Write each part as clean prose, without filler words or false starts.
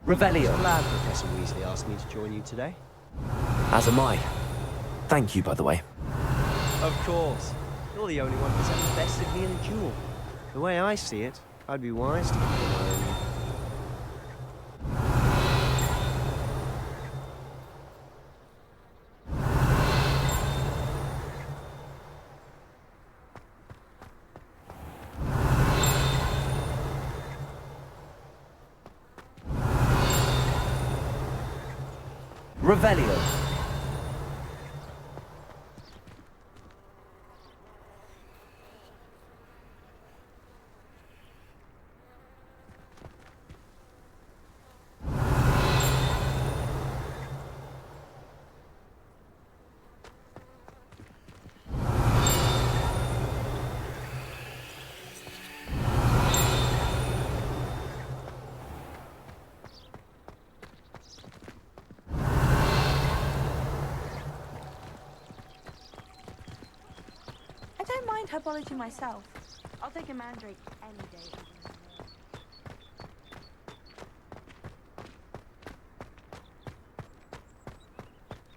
Revelio. I'm glad Professor Weasley asked me to join you today. As am I. Thank you, by the way. Of course. You're the only one who's ever bested me in a duel. The way I see it, I'd be wise to keep an eye on you. Revelio. I don't mind herbology myself. I'll take a mandrake any day.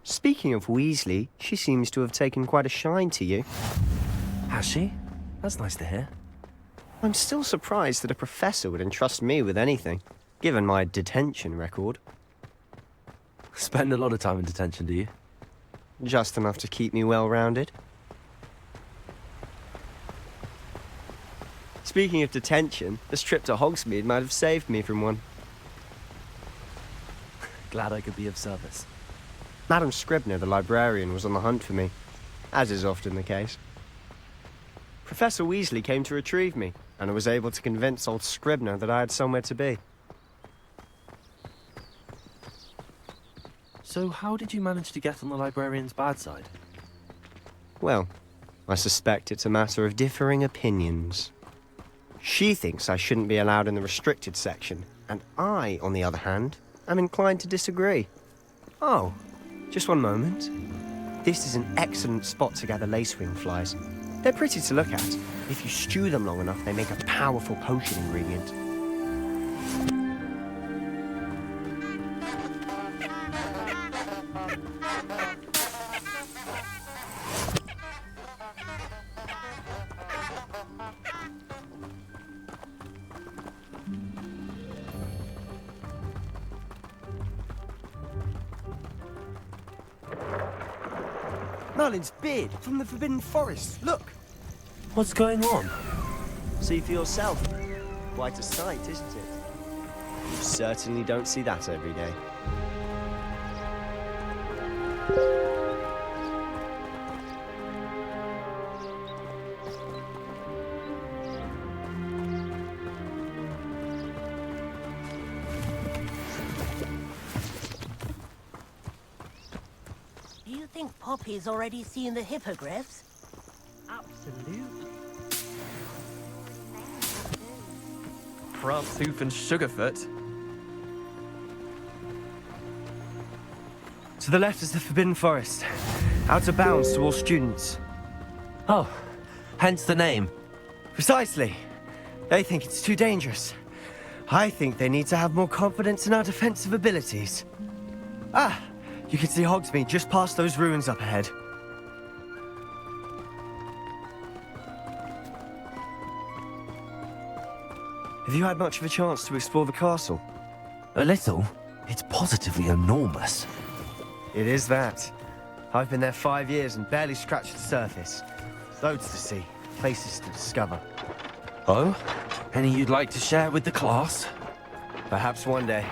Speaking of Weasley, she seems to have taken quite a shine to you. Has she? That's nice to hear. I'm still surprised that a professor would entrust me with anything, given my detention record. Spend a lot of time in detention, do you? Just enough to keep me well-rounded. Speaking of detention, this trip to Hogsmeade might have saved me from one. Glad I could be of service. Madam Scribner, the librarian, was on the hunt for me, as is often the case. Professor Weasley came to retrieve me, and I was able to convince old Scribner that I had somewhere to be. So how did you manage to get on the librarian's bad side? Well, I suspect it's a matter of differing opinions. She thinks I shouldn't be allowed in the restricted section, and I, on the other hand, am inclined to disagree. Oh, just one moment. This is an excellent spot to gather lacewing flies. They're pretty to look at. If you stew them long enough, they make a powerful potion ingredient. Merlin's beard from the Forbidden Forest. Look! What's going on? See for yourself. Quite a sight, isn't it? You certainly don't see that every day. Do you think Poppy's already seen the hippogriffs? Absolutely. Pranktooth and Sugarfoot. To the left is the Forbidden Forest. Out of bounds to all students. Oh, hence the name. Precisely. They think it's too dangerous. I think they need to have more confidence in our defensive abilities. Ah, you can see Hogsmeade just past those ruins up ahead. Have you had much of a chance to explore the castle? A little. It's positively enormous. It is that. I've been there 5 years and barely scratched the surface. Loads to see, places to discover. Oh? Any you'd like to share with the class? Perhaps one day.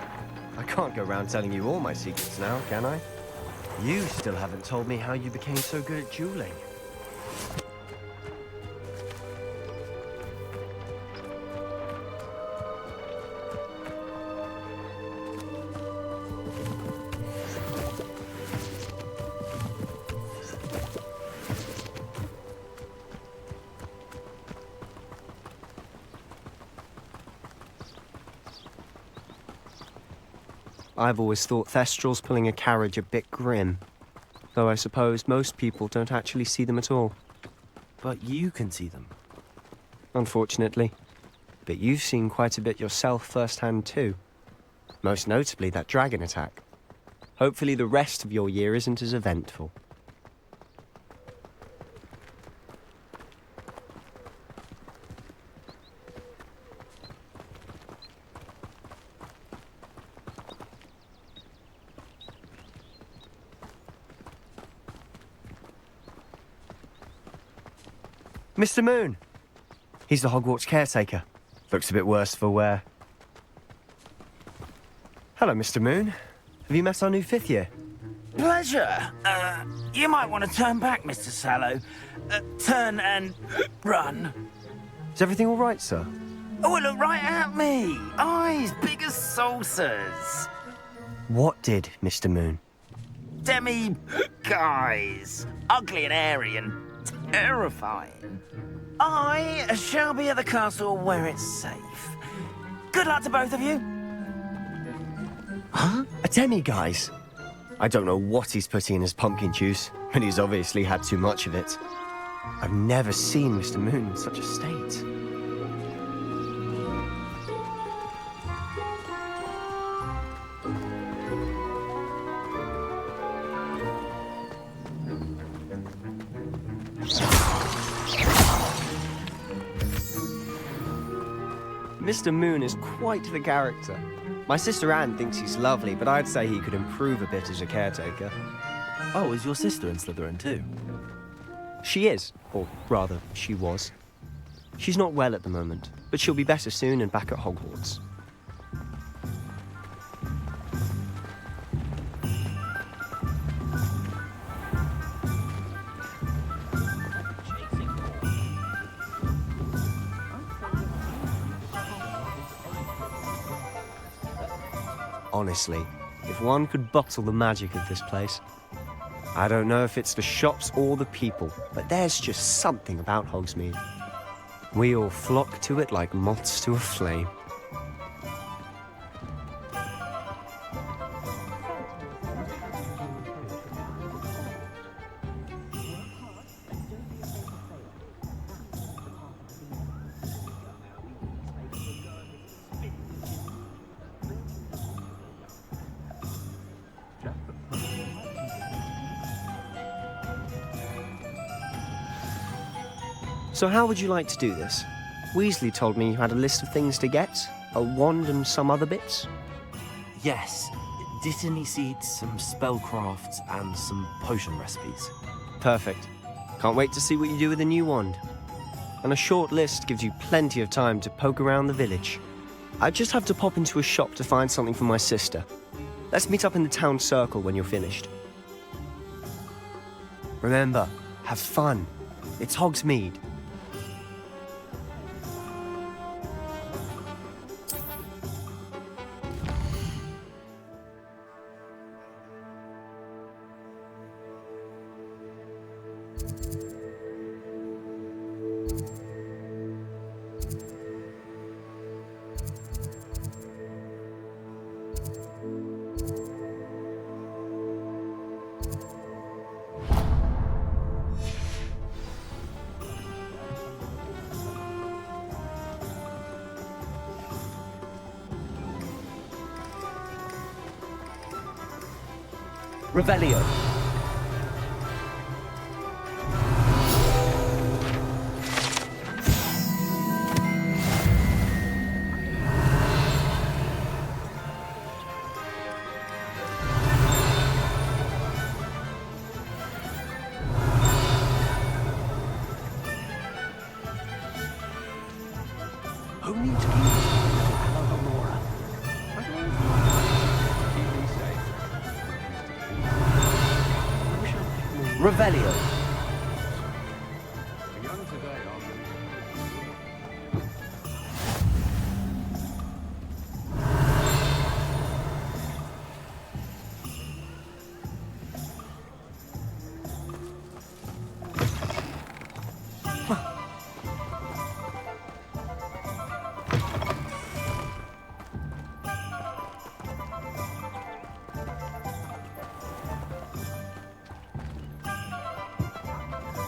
I can't go around telling you all my secrets now, can I? You still haven't told me how you became so good at dueling. I've always thought Thestrals pulling a carriage a bit grim. Though I suppose most people don't actually see them at all. But you can see them. Unfortunately. But you've seen quite a bit yourself firsthand too. Most notably that dragon attack. Hopefully the rest of your year isn't as eventful. Mr. Moon! He's the Hogwarts caretaker. Looks a bit worse for wear. Hello, Mr. Moon. Have you met our new fifth year? Pleasure. You might want to turn back, Mr. Sallow. Turn and run. Is everything all right, sir? Oh, look right at me. Eyes big as saucers. What did, Mr. Moon? Demi guys. Ugly and airy and terrifying. I shall be at the castle where it's safe. Good luck to both of you. Huh? A demi-guise? I don't know what he's putting in his pumpkin juice, but he's obviously had too much of it. I've never seen Mr. Moon in such a state. Mr. Moon is quite the character. My sister Anne thinks he's lovely, but I'd say he could improve a bit as a caretaker. Oh, is your sister in Slytherin too? She is, or rather, she was. She's not well at the moment, but she'll be better soon and back at Hogwarts. Honestly, if one could bottle the magic of this place. I don't know if it's the shops or the people, but there's just something about Hogsmeade. We all flock to it like moths to a flame. So how would you like to do this? Weasley told me you had a list of things to get, a wand and some other bits. Yes. Dittany seeds, some spellcrafts, and some potion recipes. Perfect. Can't wait to see what you do with the new wand. And a short list gives you plenty of time to poke around the village. I just have to pop into a shop to find something for my sister. Let's meet up in the town circle when you're finished. Remember, have fun. It's Hogsmeade. Revelio. Who needs keys? Aurora. Revelio.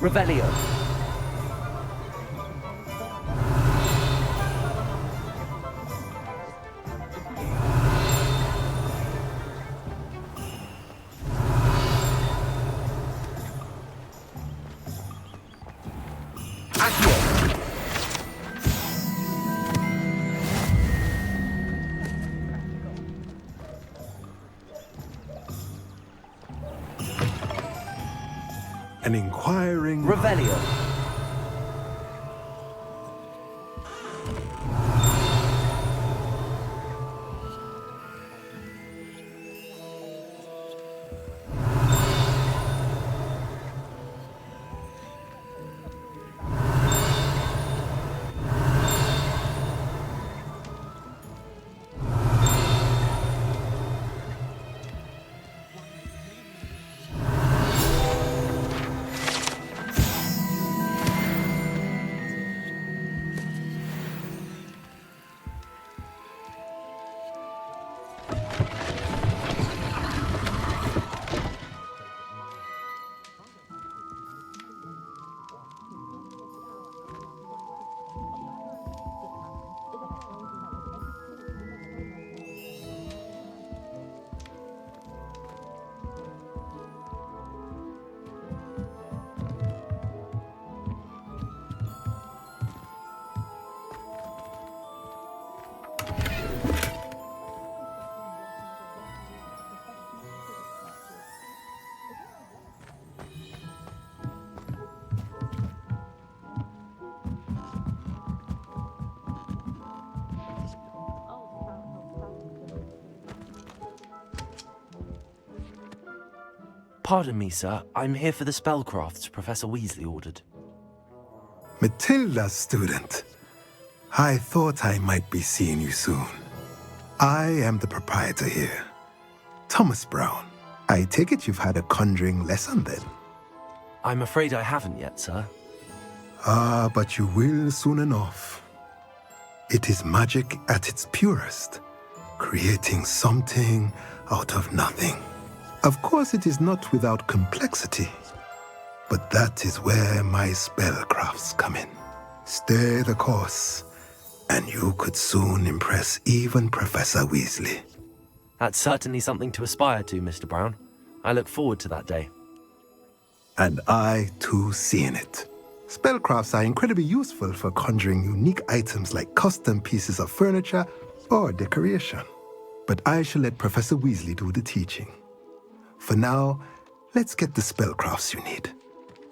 Revelio. Accio. An inquiring... Revelio. Pardon me, sir. I'm here for the spellcrafts Professor Weasley ordered. Matilda's student. I thought I might be seeing you soon. I am the proprietor here, Thomas Brown. I take it you've had a conjuring lesson then? I'm afraid I haven't yet, sir. Ah, but you will soon enough. It is magic at its purest, creating something out of nothing. Of course, it is not without complexity, but that is where my spellcrafts come in. Stay the course, and you could soon impress even Professor Weasley. That's certainly something to aspire to, Mr. Brown. I look forward to that day. And I, too, seeing it. Spellcrafts are incredibly useful for conjuring unique items like custom pieces of furniture or decoration. But I shall let Professor Weasley do the teaching. For now, let's get the spellcrafts you need.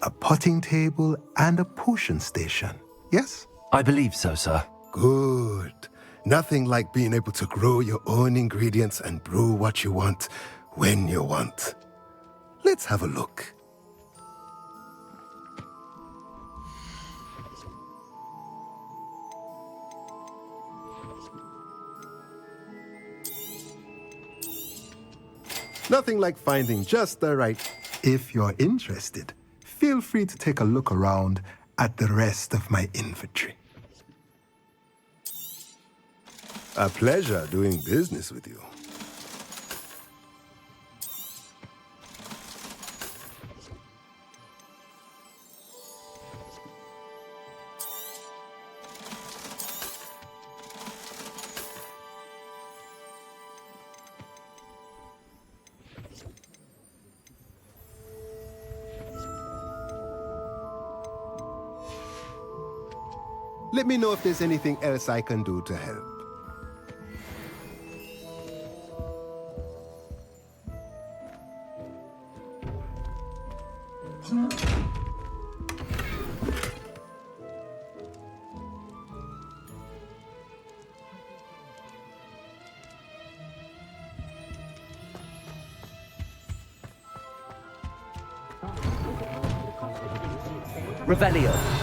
A potting table and a potion station, yes? I believe so, sir. Good. Nothing like being able to grow your own ingredients and brew what you want when you want. Let's have a look. Nothing like finding just the right... If you're interested, feel free to take a look around at the rest of my inventory. A pleasure doing business with you. Let me know if there's anything else I can do to help. Revelio.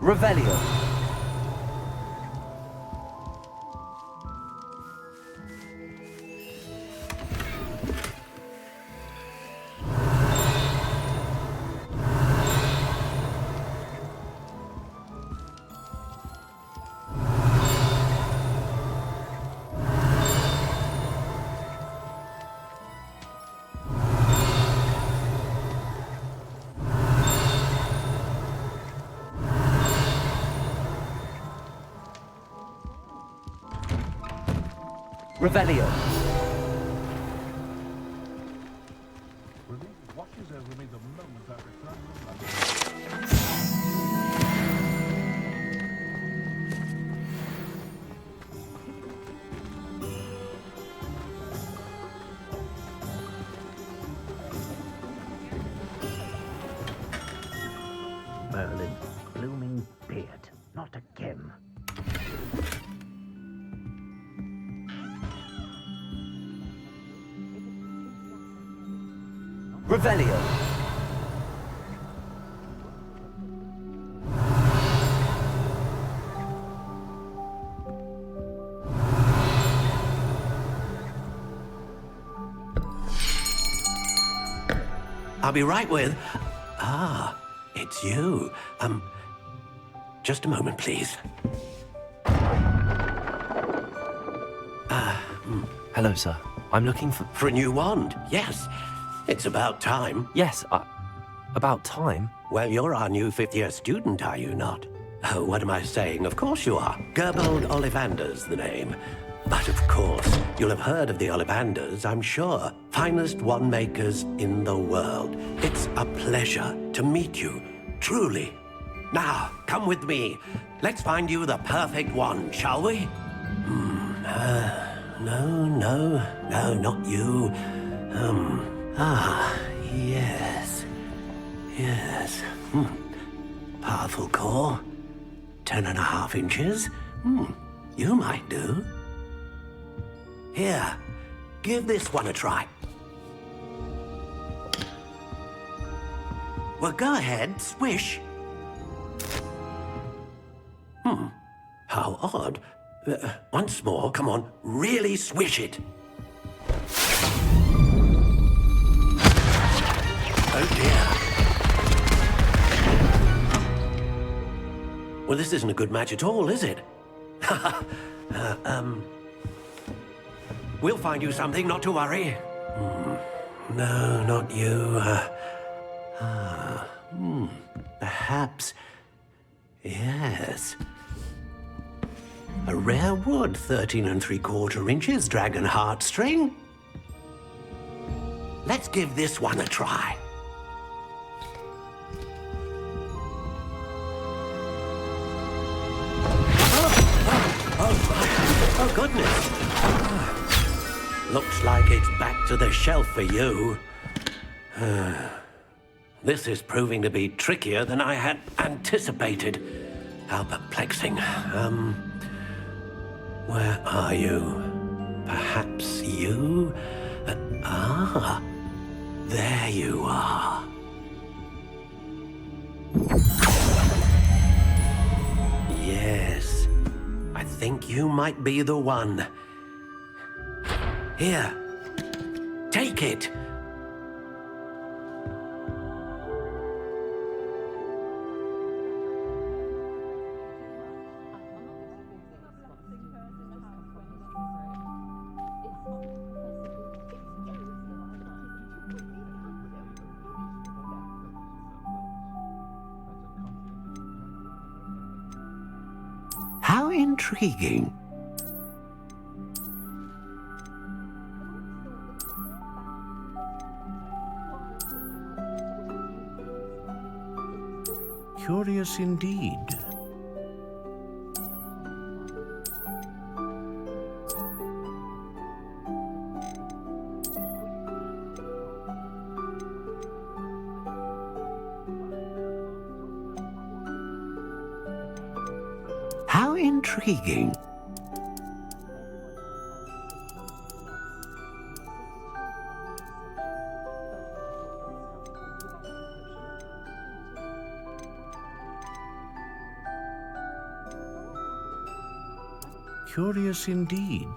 Revelio. Revelio. Washes over me the moment I return to London. Merlin, blooming beard, not again. Revelio. I'll be right with... Ah, it's you. Just a moment, please. Hello, sir. I'm looking for... For a new wand, yes. It's about time. Yes, about time. Well, you're our new fifth-year student, are you not? Oh, what am I saying? Of course you are. Gerbold Ollivander's the name. But of course, you'll have heard of the Ollivanders, I'm sure. Finest wand makers in the world. It's a pleasure to meet you, truly. Now, come with me. Let's find you the perfect wand, shall we? No, not you. Yes. Powerful core. 10.5 inches. You might do. Here, give this one a try. Well, go ahead, swish. How odd. Once more, come on, really swish it. Oh dear. Well, this isn't a good match at all, is it? We'll find you something, not to worry. No, not you. Perhaps... Yes. A rare wood, 13 3/4 inches, dragon heartstring. Let's give this one a try. Oh, goodness. Looks like it's back to the shelf for you. This is proving to be trickier than I had anticipated. How perplexing. Where are you? Perhaps you? There you are. Yes, I think you might be the one. Here, take it. How intriguing. Curious indeed. How intriguing. Curious indeed.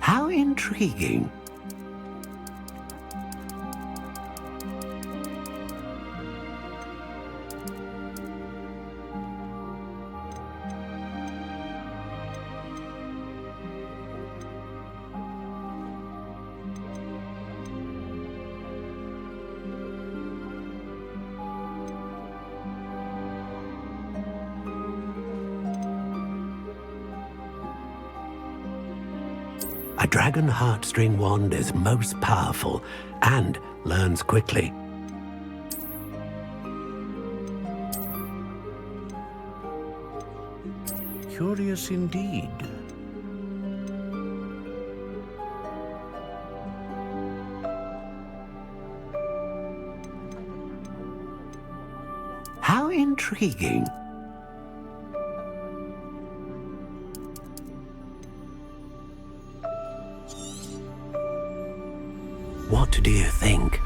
How intriguing. A dragon heartstring wand is most powerful and learns quickly. Curious indeed. How intriguing. What do you think?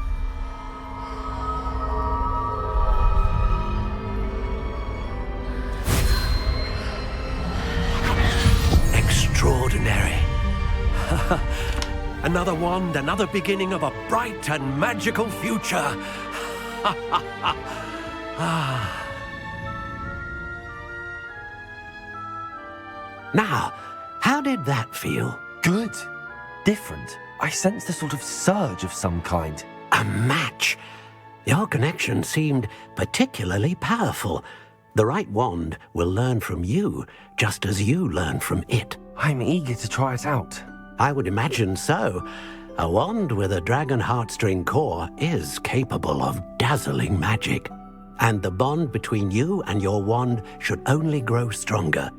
Extraordinary. Another wand, another beginning of a bright and magical future. Now, how did that feel? Good. Different. I sensed a sort of surge of some kind. A match. Your connection seemed particularly powerful. The right wand will learn from you, just as you learn from it. I'm eager to try it out. I would imagine so. A wand with a dragon heartstring core is capable of dazzling magic. And the bond between you and your wand should only grow stronger.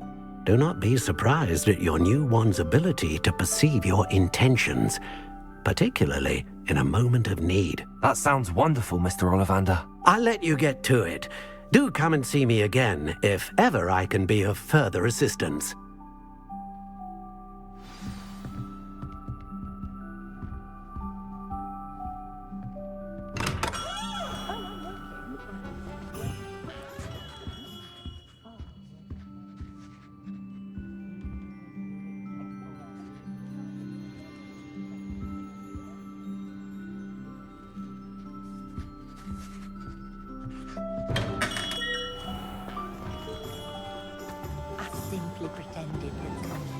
Do not be surprised at your new wand's ability to perceive your intentions, particularly in a moment of need. That sounds wonderful, Mr. Ollivander. I'll let you get to it. Do come and see me again if ever I can be of further assistance. Simply pretended it's coming.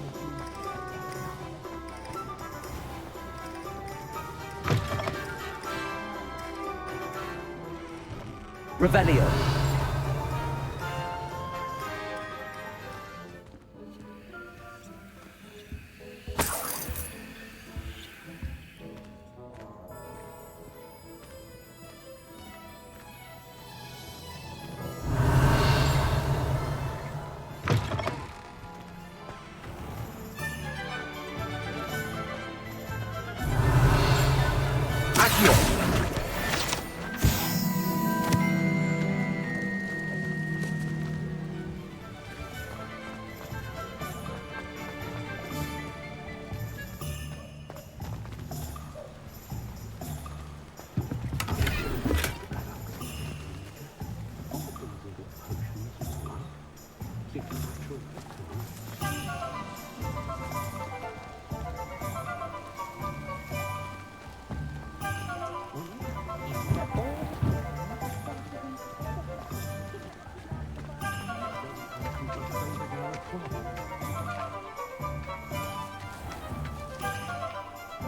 Revelio.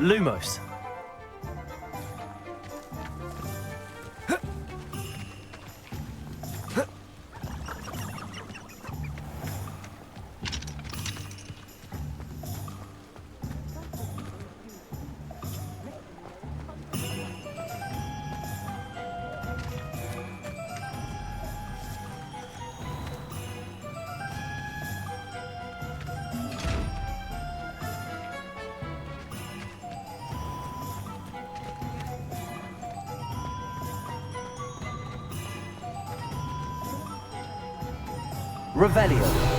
Lumos. Revelio.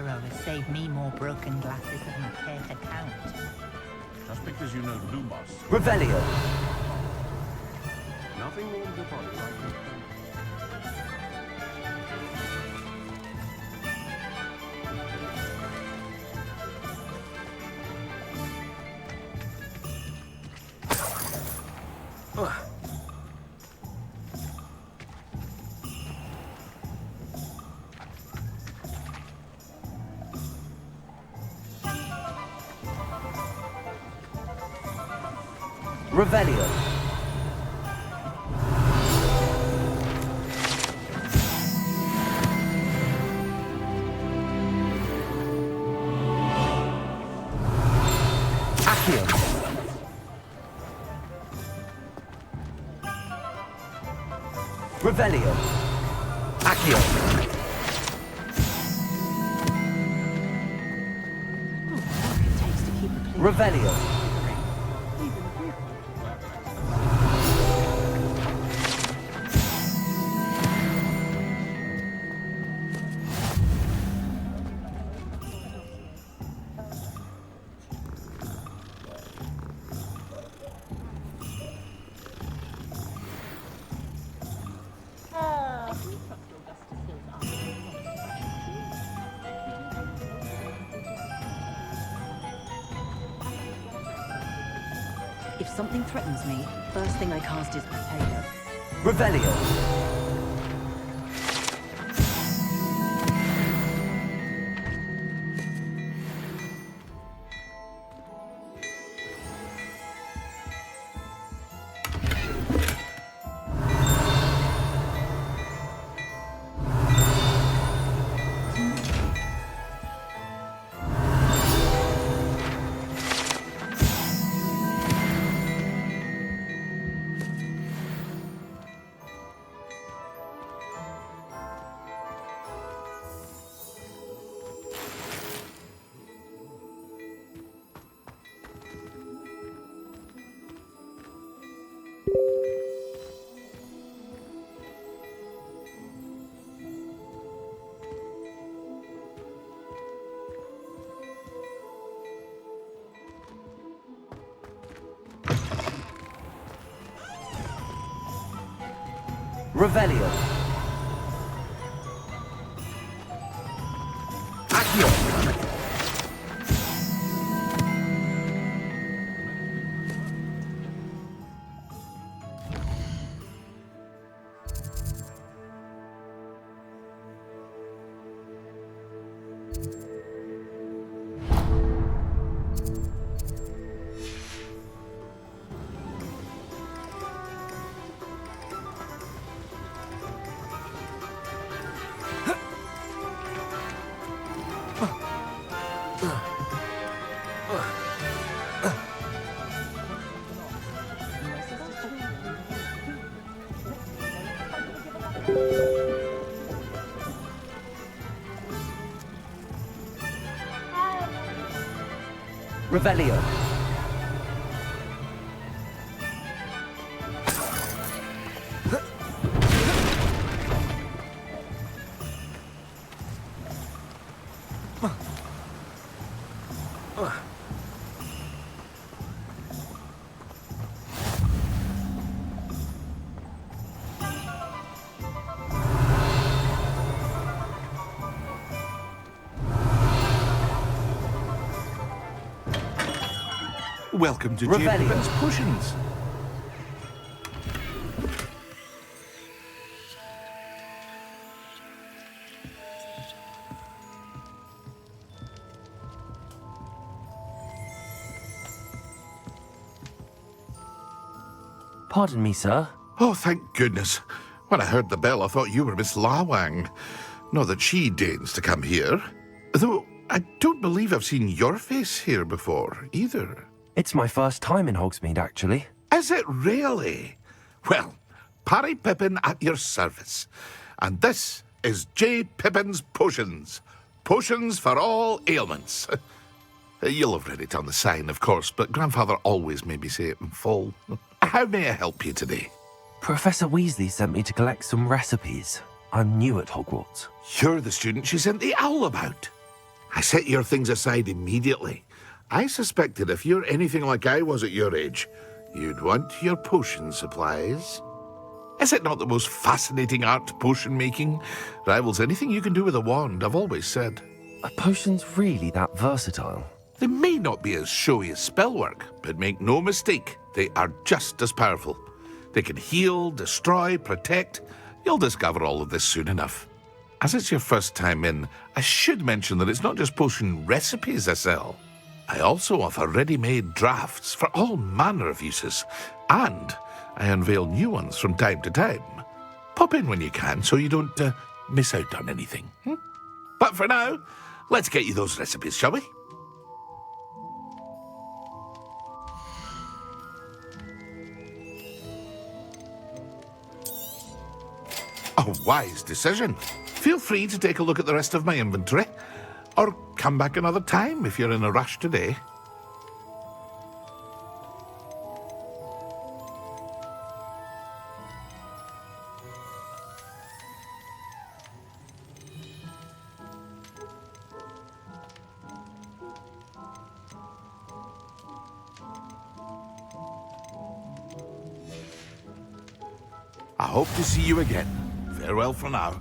Has saved me more broken glasses than I care to count. Just because you know Lumos. Revelio. Nothing warms your body like this. Revelio. Accio. Revelio. Accio. Revelio. If something threatens me, first thing I cast is Potato. Revelio. Revelio. Accio. Revelio. Welcome to Revelio. Pippin's Potions. Pardon me, sir. Oh, thank goodness. When I heard the bell, I thought you were Miss Lawang. Not that she deigns to come here. Though I don't believe I've seen your face here before, either. It's my first time in Hogsmeade, actually. Is it really? Well, Parry Pippin at your service. And this is J. Pippin's Potions. Potions for all ailments. You'll have read it on the sign, of course, but Grandfather always made me say it in full. How may I help you today? Professor Weasley sent me to collect some recipes. I'm new at Hogwarts. You're the student she sent the owl about. I set your things aside immediately. I suspected if you're anything like I was at your age, you'd want your potion supplies. Is it not the most fascinating art, potion making? Rivals anything you can do with a wand, I've always said. Are potions really that versatile? They may not be as showy as spellwork, but make no mistake, they are just as powerful. They can heal, destroy, protect. You'll discover all of this soon enough. As it's your first time in, I should mention that it's not just potion recipes I sell. I also offer ready-made drafts for all manner of uses, and I unveil new ones from time to time. Pop in when you can so you don't miss out on anything. But for now, let's get you those recipes, shall we? A wise decision. Feel free to take a look at the rest of my inventory, or come back another time if you're in a rush today. I hope to see you again. Farewell for now.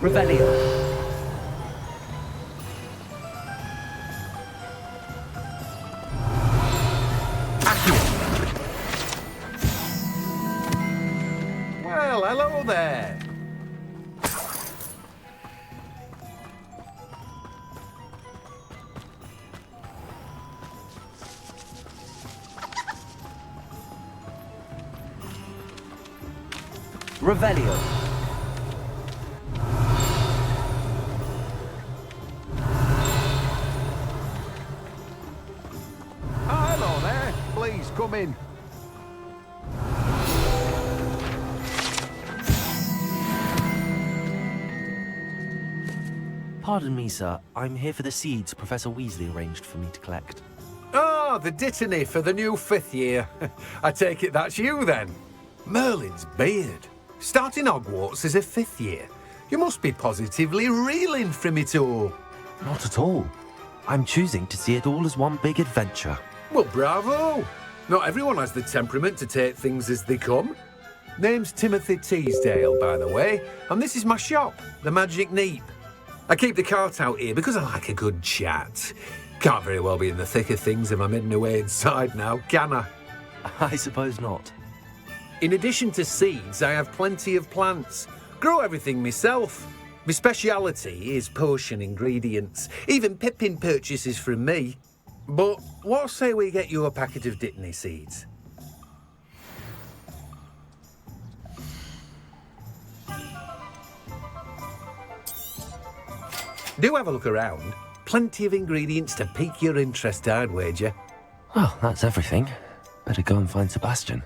Revelio. Well, hello there. Revelio. Hello there. Please come in. Pardon me, sir. I'm here for the seeds Professor Weasley arranged for me to collect. Oh, the dittany for the new 5th year. I take it that's you then. Merlin's beard. Starting Hogwarts as a 5th year. You must be positively reeling from it all. Not at all. I'm choosing to see it all as one big adventure. Well, bravo. Not everyone has the temperament to take things as they come. Name's Timothy Teasdale, by the way, and this is my shop, the Magic Neep. I keep the cart out here because I like a good chat. Can't very well be in the thick of things if I'm hidden away inside now, can I? I suppose not. In addition to seeds, I have plenty of plants. Grow everything myself. My speciality is potion ingredients. Even Pippin purchases from me. But what say we get you a packet of Dittany seeds? Do have a look around. Plenty of ingredients to pique your interest, I'd wager. Well, that's everything. Better go and find Sebastian.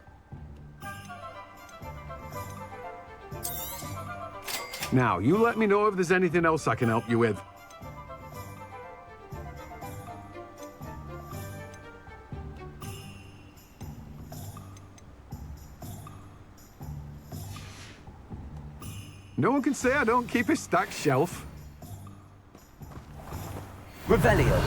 Now, you let me know if there's anything else I can help you with. No one can say I don't keep a stacked shelf. Revelio.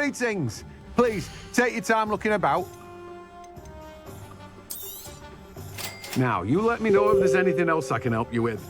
Greetings. Please, take your time looking about. Now, you let me know if there's anything else I can help you with.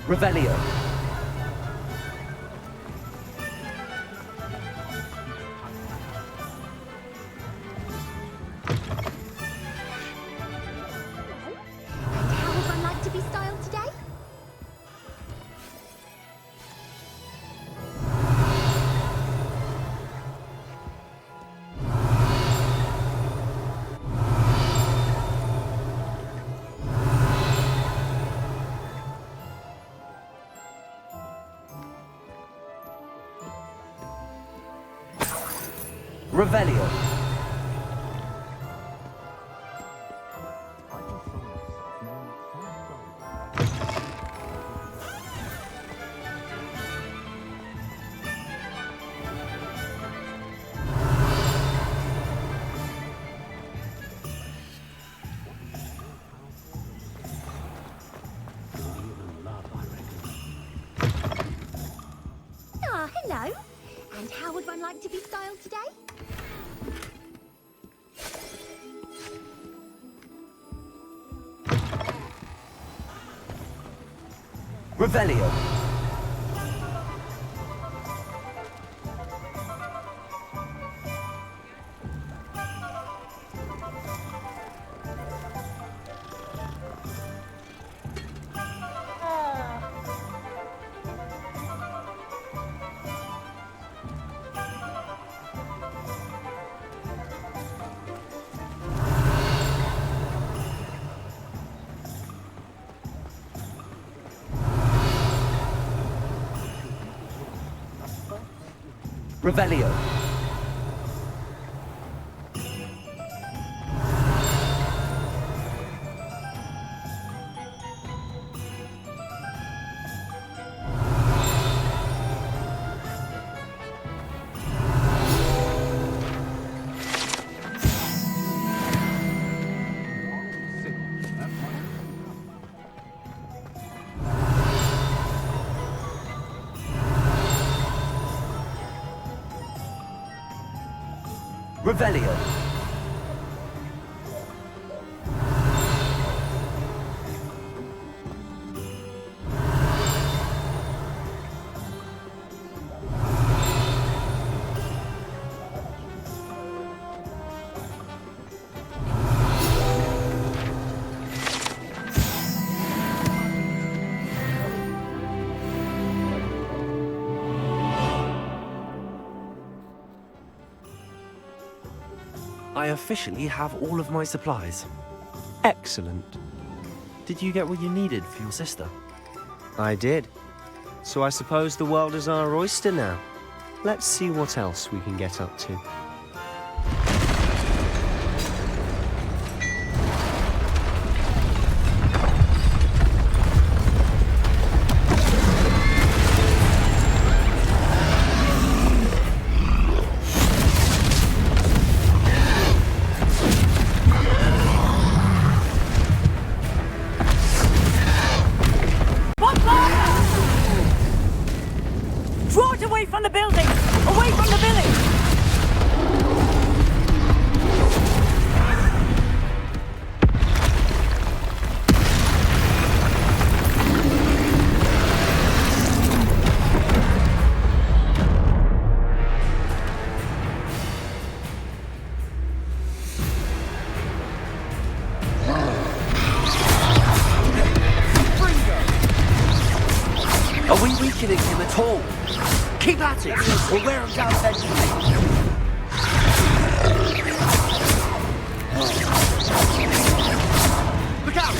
Revelio. How would one like to be styled today? Revelio. Hello. And how would one like to be styled today? Revelio. Revelio. Revelio. I officially have all of my supplies. Excellent. Did you get what you needed for your sister? I did. So I suppose the world is our oyster now. Let's see what else we can get up to. Draw it away from the building! Away from the village! Are we weakening him at all? Keep at it, or wear him down eventually. Look out!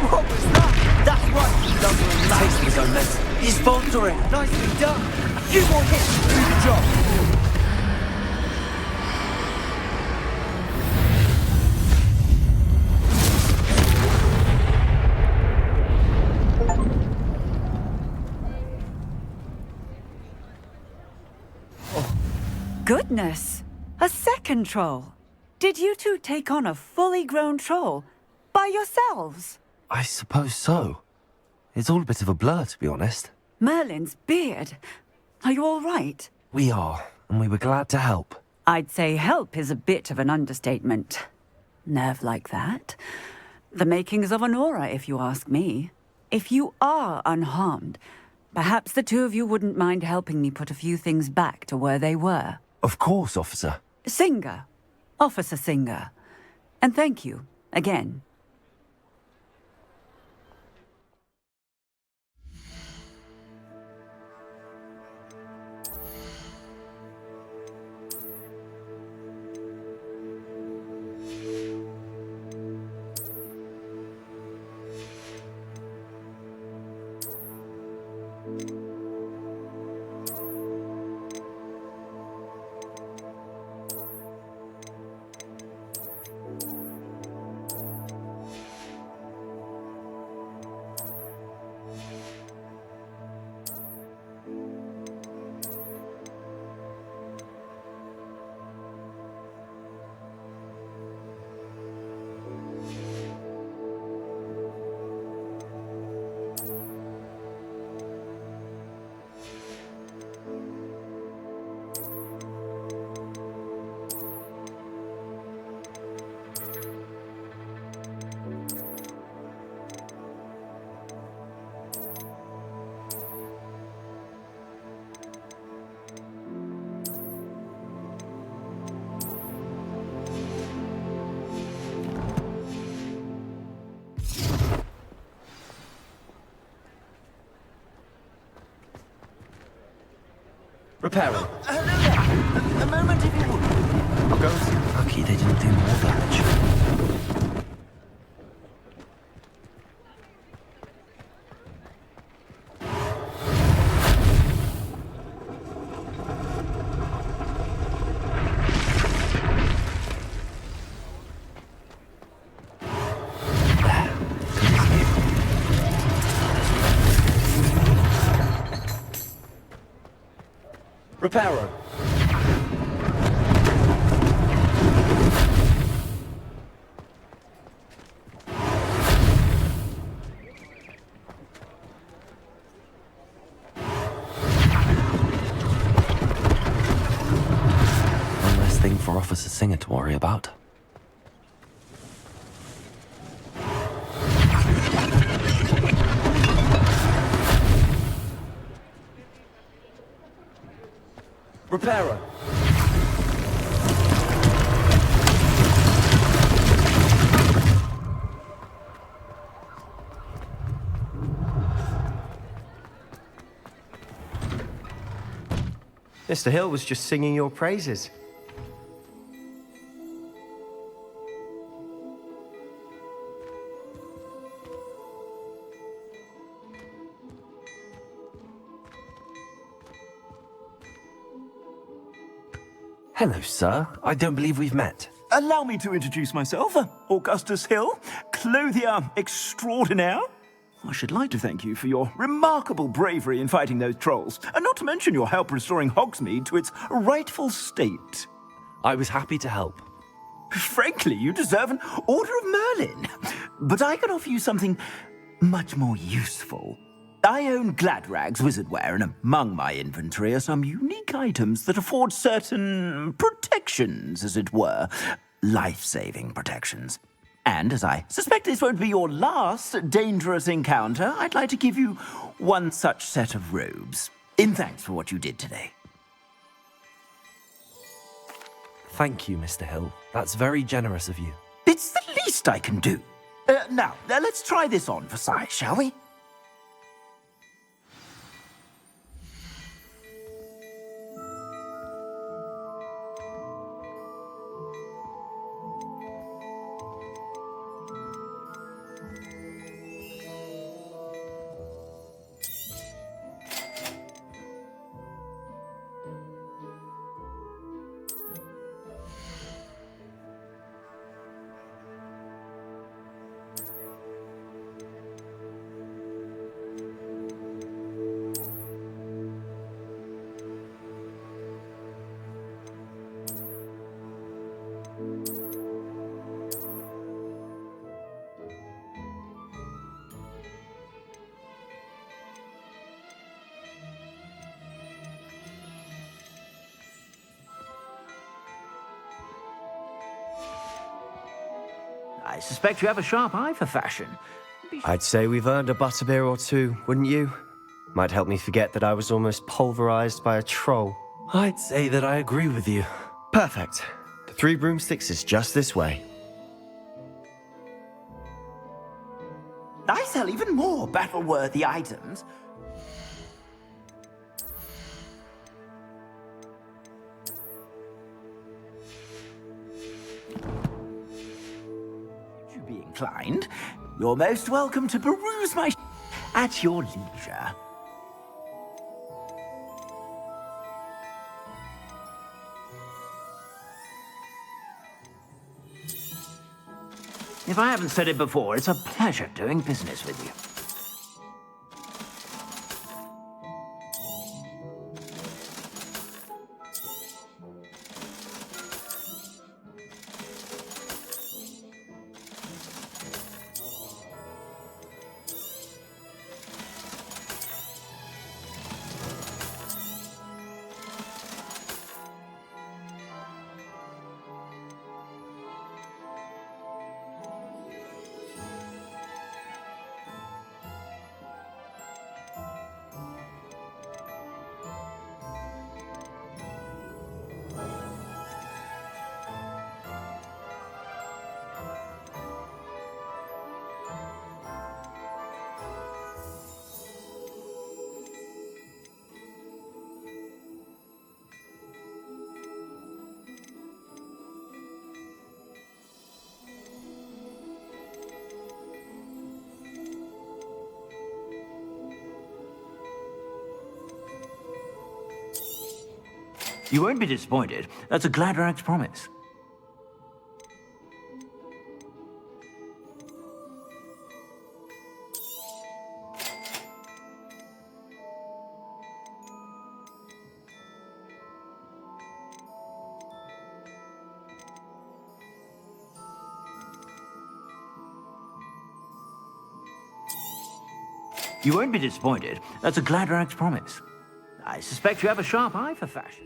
What was that? That's right, he's under a taste of his own medicine. He's faltering. Nicely done. A few more hits to do the job. Goodness! A second troll! Did you two take on a fully grown troll? By yourselves? I suppose so. It's all a bit of a blur, to be honest. Merlin's beard. Are you all right? We are, and we were glad to help. I'd say help is a bit of an understatement. Nerve like that. The makings of an aura, if you ask me. If you are unharmed, perhaps the two of you wouldn't mind helping me put a few things back to where they were. Of course, officer. Singer. Officer Singer. And thank you, again. Repairing. Hello there. A moment if you would. I'll go and see. Lucky they didn't do more damage. Reparo. One less thing for Officer Singer to worry about. Reparo. Mr. Hill was just singing your praises. Hello, sir. I don't believe we've met. Allow me to introduce myself, Augustus Hill, clothier extraordinaire. I should like to thank you for your remarkable bravery in fighting those trolls, and not to mention your help restoring Hogsmeade to its rightful state. I was happy to help. Frankly, you deserve an Order of Merlin. But I can offer you something much more useful. I own Gladrag's wizardware, and among my inventory are some unique items that afford certain protections, as it were. Life-saving protections. And as I suspect this won't be your last dangerous encounter, I'd like to give you one such set of robes, in thanks for what you did today. Thank you, Mr. Hill. That's very generous of you. It's the least I can do. Now, let's try this on for size, shall we? I suspect you have a sharp eye for fashion. I'd say we've earned a butterbeer or two, wouldn't you? Might help me forget that I was almost pulverized by a troll. I'd say that I agree with you. Perfect. The 3 broomsticks is just this way. I sell even more battle-worthy items. Should you be inclined, you're most welcome to peruse my at your leisure. If I haven't said it before, it's a pleasure doing business with you. You won't be disappointed. That's a Gladrag's promise. You won't be disappointed. That's a Gladrag's promise. I suspect you have a sharp eye for fashion.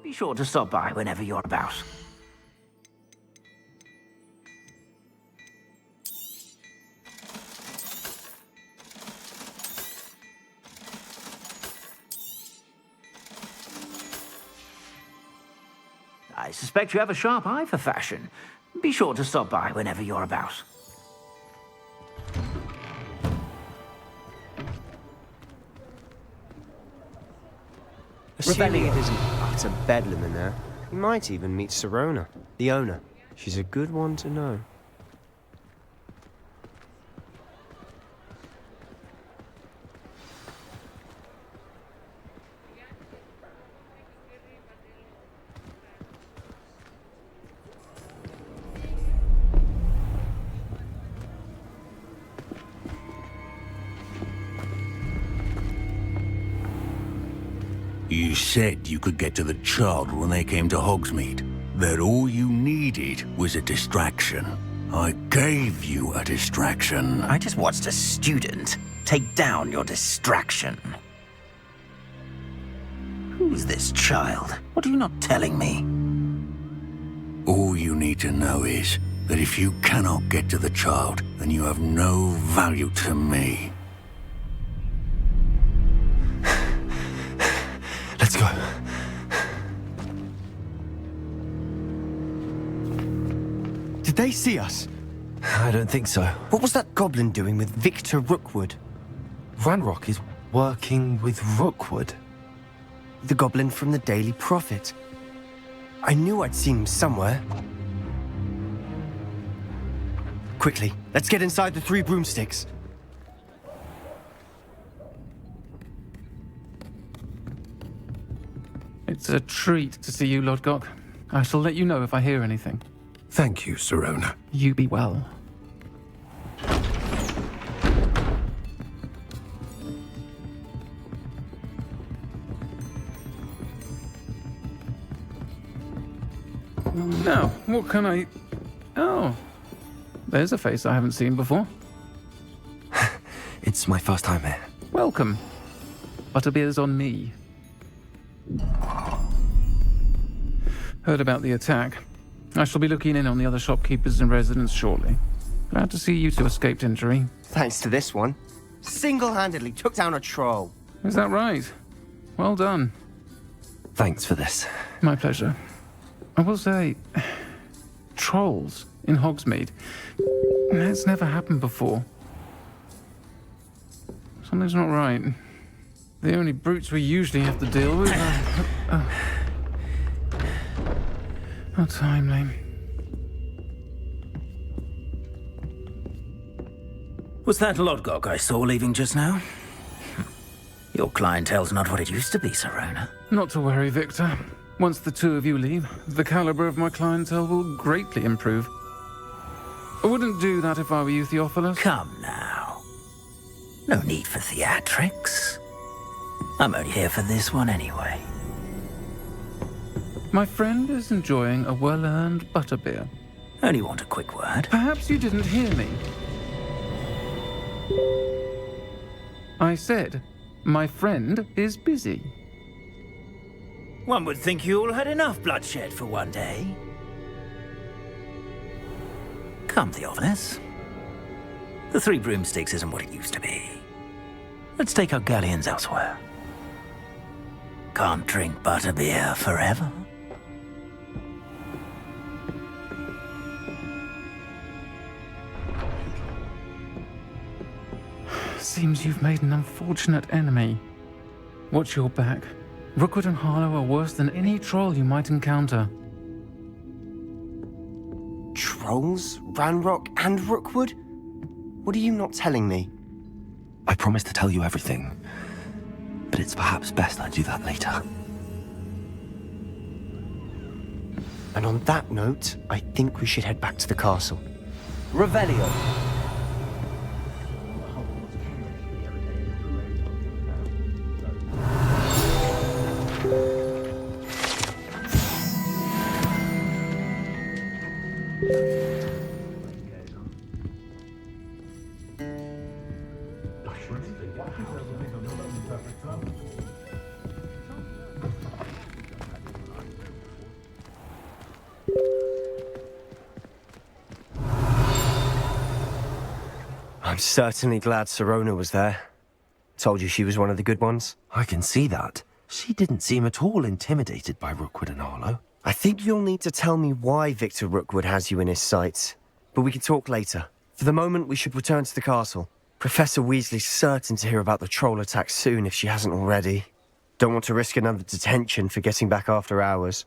Be sure to stop by whenever you're about. I suspect you have a sharp eye for fashion. Be sure to stop by whenever you're about. Assuming it isn't utter bedlam in there, you might even meet Sirona, the owner. She's a good one to know. You said you could get to the child when they came to Hogsmeade. That all you needed was a distraction. I gave you a distraction. I just watched a student take down your distraction. Who's this child? What are you not telling me? All you need to know is that if you cannot get to the child, then you have no value to me. Let's go. Did they see us? I don't think so. What was that goblin doing with Victor Rookwood? Ranrock is working with Rookwood. The goblin from the Daily Prophet. I knew I'd seen him somewhere. Quickly, let's get inside the 3 broomsticks. It's a treat to see you, Lodgok. I shall let you know if I hear anything. Thank you, Sirona. You be well. Now, what can I... Oh, there's a face I haven't seen before. It's my first time here. Welcome. Butterbeer's on me. Heard about the attack. I shall be looking in on the other shopkeepers and residents shortly. Glad to see you two escaped injury. Thanks to this one. Single-handedly took down a troll. Is that right? Well done. Thanks for this. My pleasure. I will say, trolls in Hogsmeade. It's never happened before. Something's not right. The only brutes we usually have to deal with are... How timely. Was that Lodgok I saw leaving just now? Your clientele's not what it used to be, Sirona. Not to worry, Victor. Once the 2 of you leave, the caliber of my clientele will greatly improve. I wouldn't do that if I were you, Theophilus. Come now. No need for theatrics. I'm only here for this one anyway. My friend is enjoying a well-earned butterbeer. Only want a quick word. Perhaps you didn't hear me. I said, my friend is busy. One would think you all had enough bloodshed for one day. Come, Theophilus. The Three Broomsticks isn't what it used to be. Let's take our galleons elsewhere. Can't drink butterbeer forever. Seems you've made an unfortunate enemy. Watch your back. Rookwood and Harlow are worse than any troll you might encounter. Trolls? Ranrock and Rookwood? What are you not telling me? I promise to tell you everything, but it's perhaps best I do that later. And on that note, I think we should head back to the castle. Revelio. I'm certainly glad Sirona was there. Told you she was one of the good ones. I can see that. She didn't seem at all intimidated by Rookwood and Harlow. I think you'll need to tell me why Victor Rookwood has you in his sights. But we can talk later. For the moment, we should return to the castle. Professor Weasley's certain to hear about the troll attack soon if she hasn't already. Don't want to risk another detention for getting back after hours.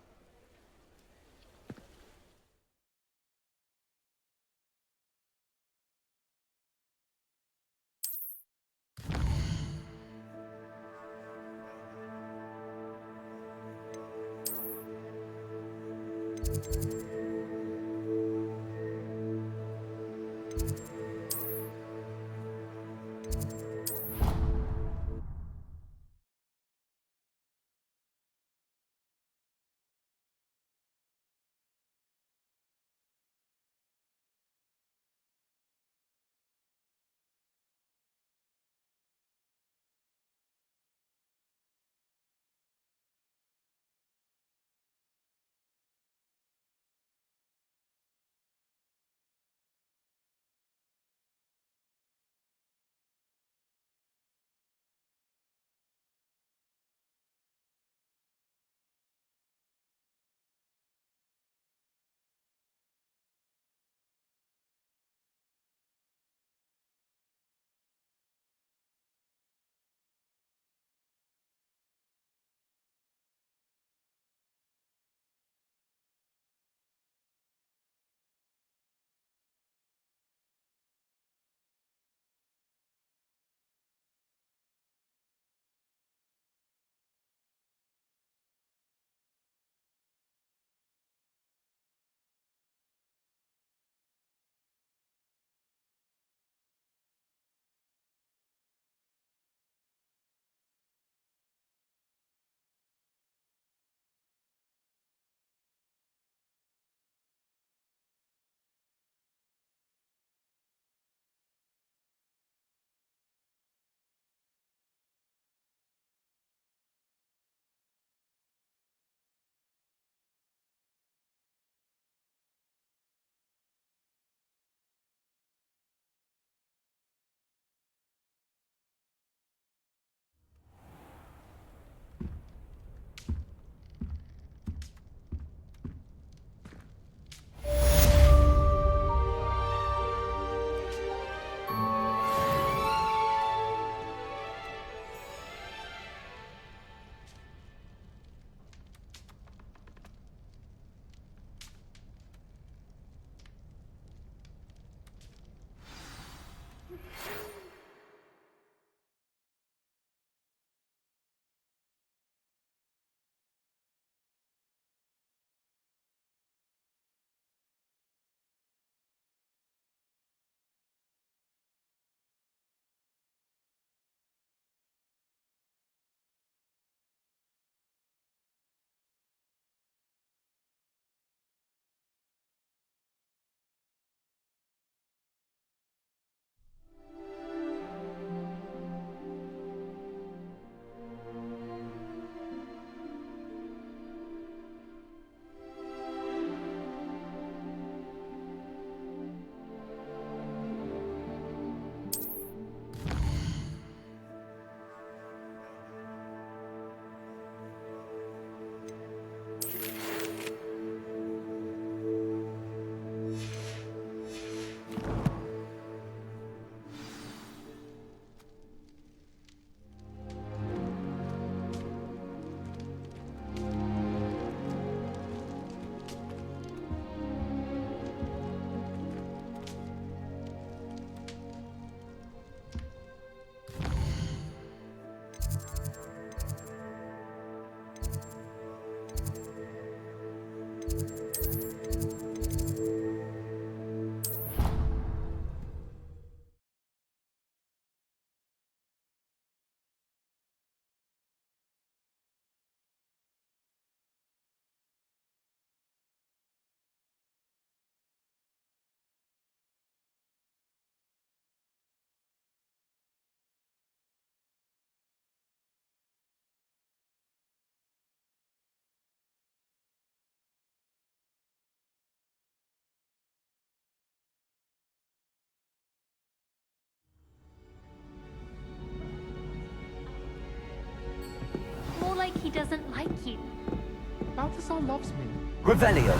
Balthazar loves me. Revelio.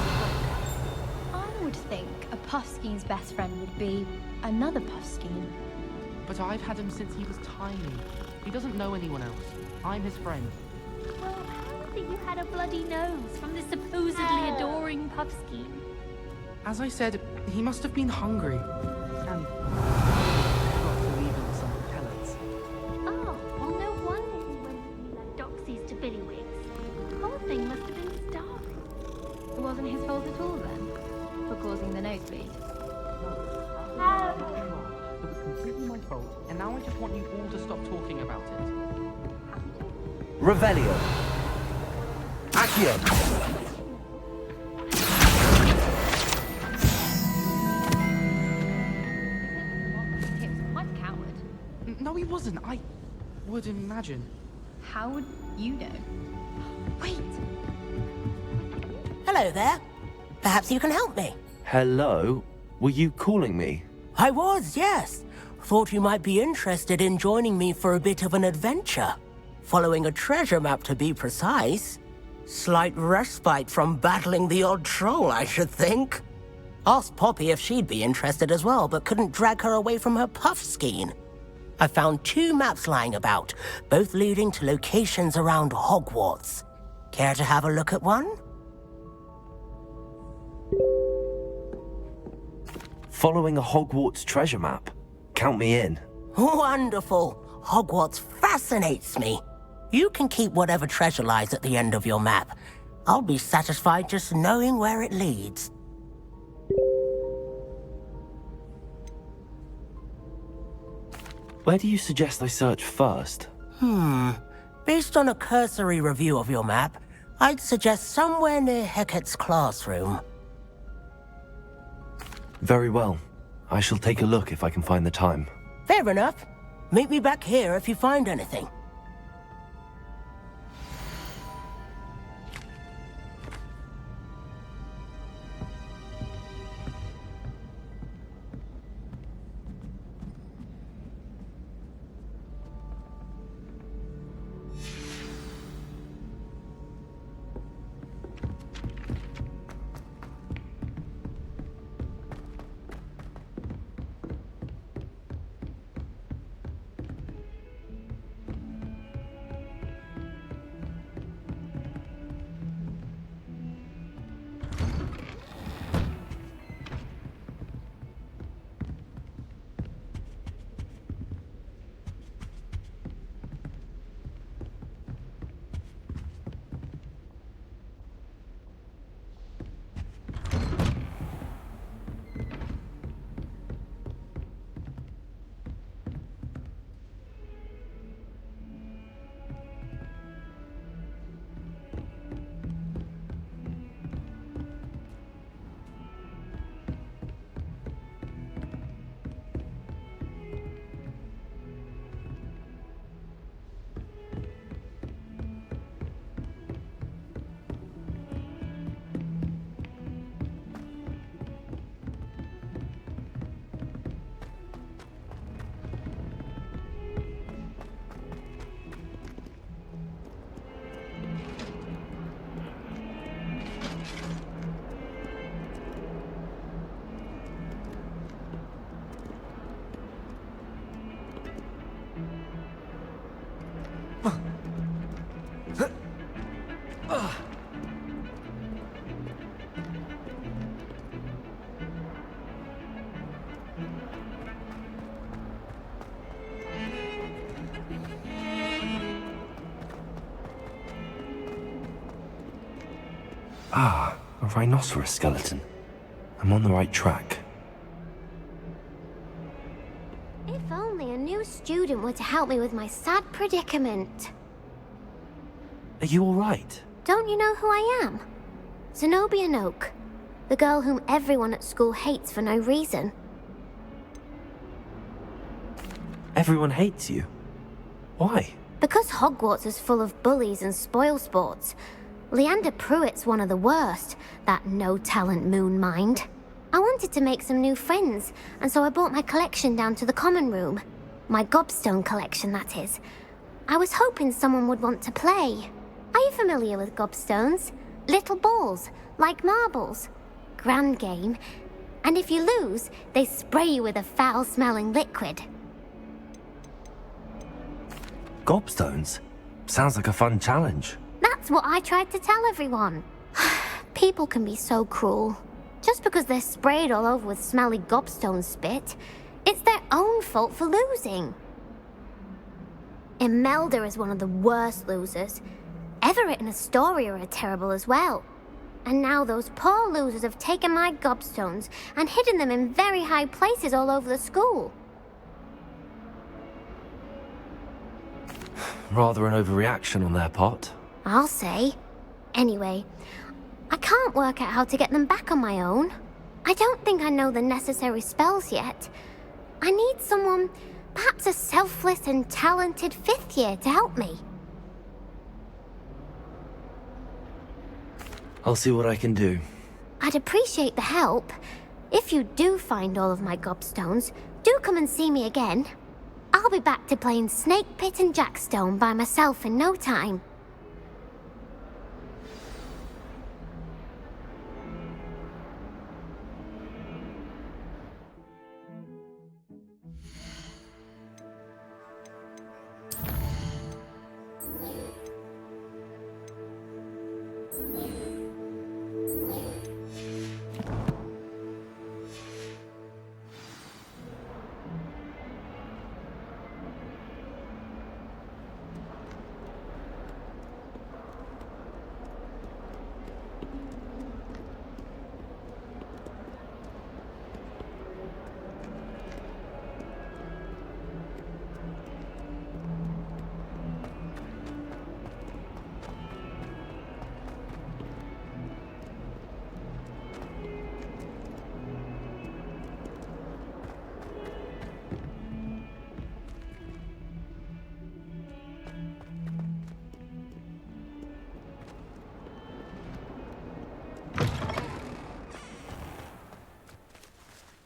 I would think a Puffskeen's best friend would be another Puffskeen. But I've had him since he was tiny. He doesn't know anyone else. I'm his friend. Well, how is it you had a bloody nose from this supposedly adoring Puffskeen? As I said, he must have been hungry. And forgot to leave him some pellets. Oh, well, no wonder he went from like doxies to billywicks. The whole thing must have been starving. It wasn't his fault at all then, for causing the nosebleed. It was completely my fault, and now I just want you all to stop talking about it. Revelio. Accio. He was quite a coward. No, he wasn't. I would imagine. How would you know? Wait! Hello there. Perhaps you can help me. Hello? Were you calling me? I was, yes. Thought you might be interested in joining me for a bit of an adventure. Following a treasure map, to be precise. Slight respite from battling the odd troll, I should think. Asked Poppy if she'd be interested as well, but couldn't drag her away from her Puffskeen. I found 2 maps lying about, both leading to locations around Hogwarts. Care to have a look at one? Following a Hogwarts treasure map. Count me in. Wonderful. Hogwarts fascinates me. You can keep whatever treasure lies at the end of your map. I'll be satisfied just knowing where it leads. Where do you suggest I search first? Based on a cursory review of your map, I'd suggest somewhere near Hecat's classroom. Very well. I shall take a look if I can find the time. Fair enough. Meet me back here if you find anything. Ah, a rhinoceros skeleton. I'm on the right track. If only a new student were to help me with my sad predicament. Are you alright? Don't you know who I am? Zenobia Noak, the girl whom everyone at school hates for no reason. Everyone hates you. Why? Because Hogwarts is full of bullies and spoilsports. Leander Pruitt's one of the worst, that no-talent moon mind. I wanted to make some new friends, and so I brought my collection down to the common room. My gobstone collection, that is. I was hoping someone would want to play. Are you familiar with gobstones? Little balls, like marbles. Grand game. And if you lose, they spray you with a foul-smelling liquid. Gobstones? Sounds like a fun challenge. That's what I tried to tell everyone. People can be so cruel. Just because they're sprayed all over with smelly gobstone spit, it's their own fault for losing. Imelda is one of the worst losers. Everett and Astoria are terrible as well. And now those poor losers have taken my gobstones and hidden them in very high places all over the school. Rather an overreaction on their part. I'll say. Anyway, I can't work out how to get them back on my own. I don't think I know the necessary spells yet. I need someone, perhaps a selfless and talented 5th year to help me. I'll see what I can do. I'd appreciate the help. If you do find all of my gobstones, do come and see me again. I'll be back to playing Snake Pit and Jackstone by myself in no time.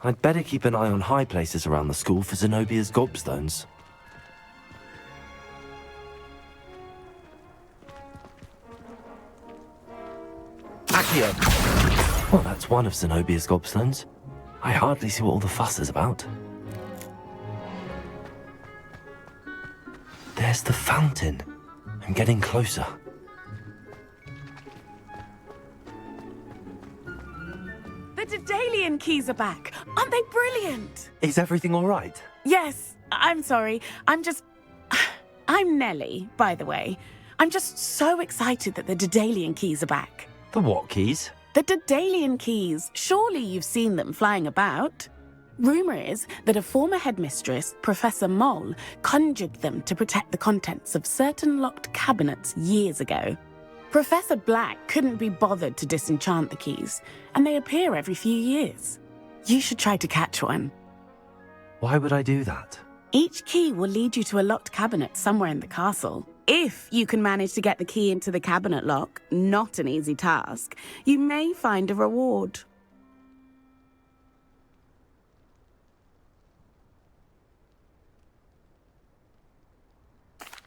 I'd better keep an eye on high places around the school for Zenobia's gobstones. Accio! Well, that's one of Zenobia's gobstones. I hardly see what all the fuss is about. There's the fountain. I'm getting closer. The Daedalian keys are back. Aren't they brilliant? Is everything all right? Yes. I'm sorry. I'm Nellie, by the way. I'm just so excited that the Daedalian keys are back. The what keys? The Daedalian keys. Surely you've seen them flying about. Rumour is that a former headmistress, Professor Moll, conjured them to protect the contents of certain locked cabinets years ago. Professor Black couldn't be bothered to disenchant the keys, and they appear every few years. You should try to catch one. Why would I do that? Each key will lead you to a locked cabinet somewhere in the castle. If you can manage to get the key into the cabinet lock, not an easy task, you may find a reward.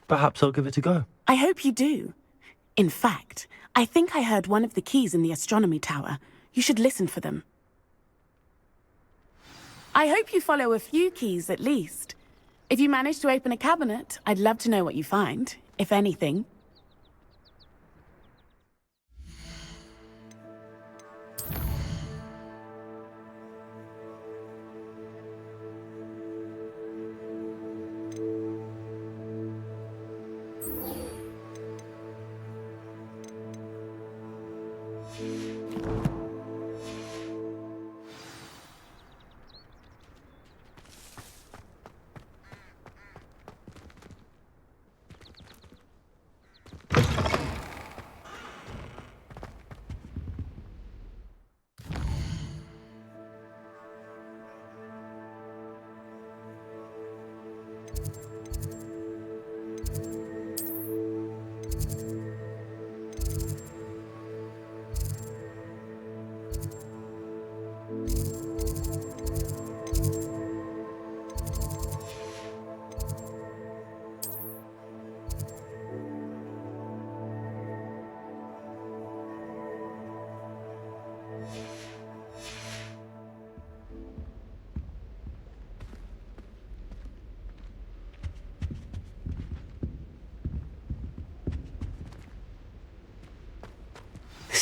Perhaps I'll give it a go. I hope you do. In fact, I think I heard one of the keys in the astronomy tower. You should listen for them. I hope you follow a few keys at least. If you manage to open a cabinet, I'd love to know what you find, if anything.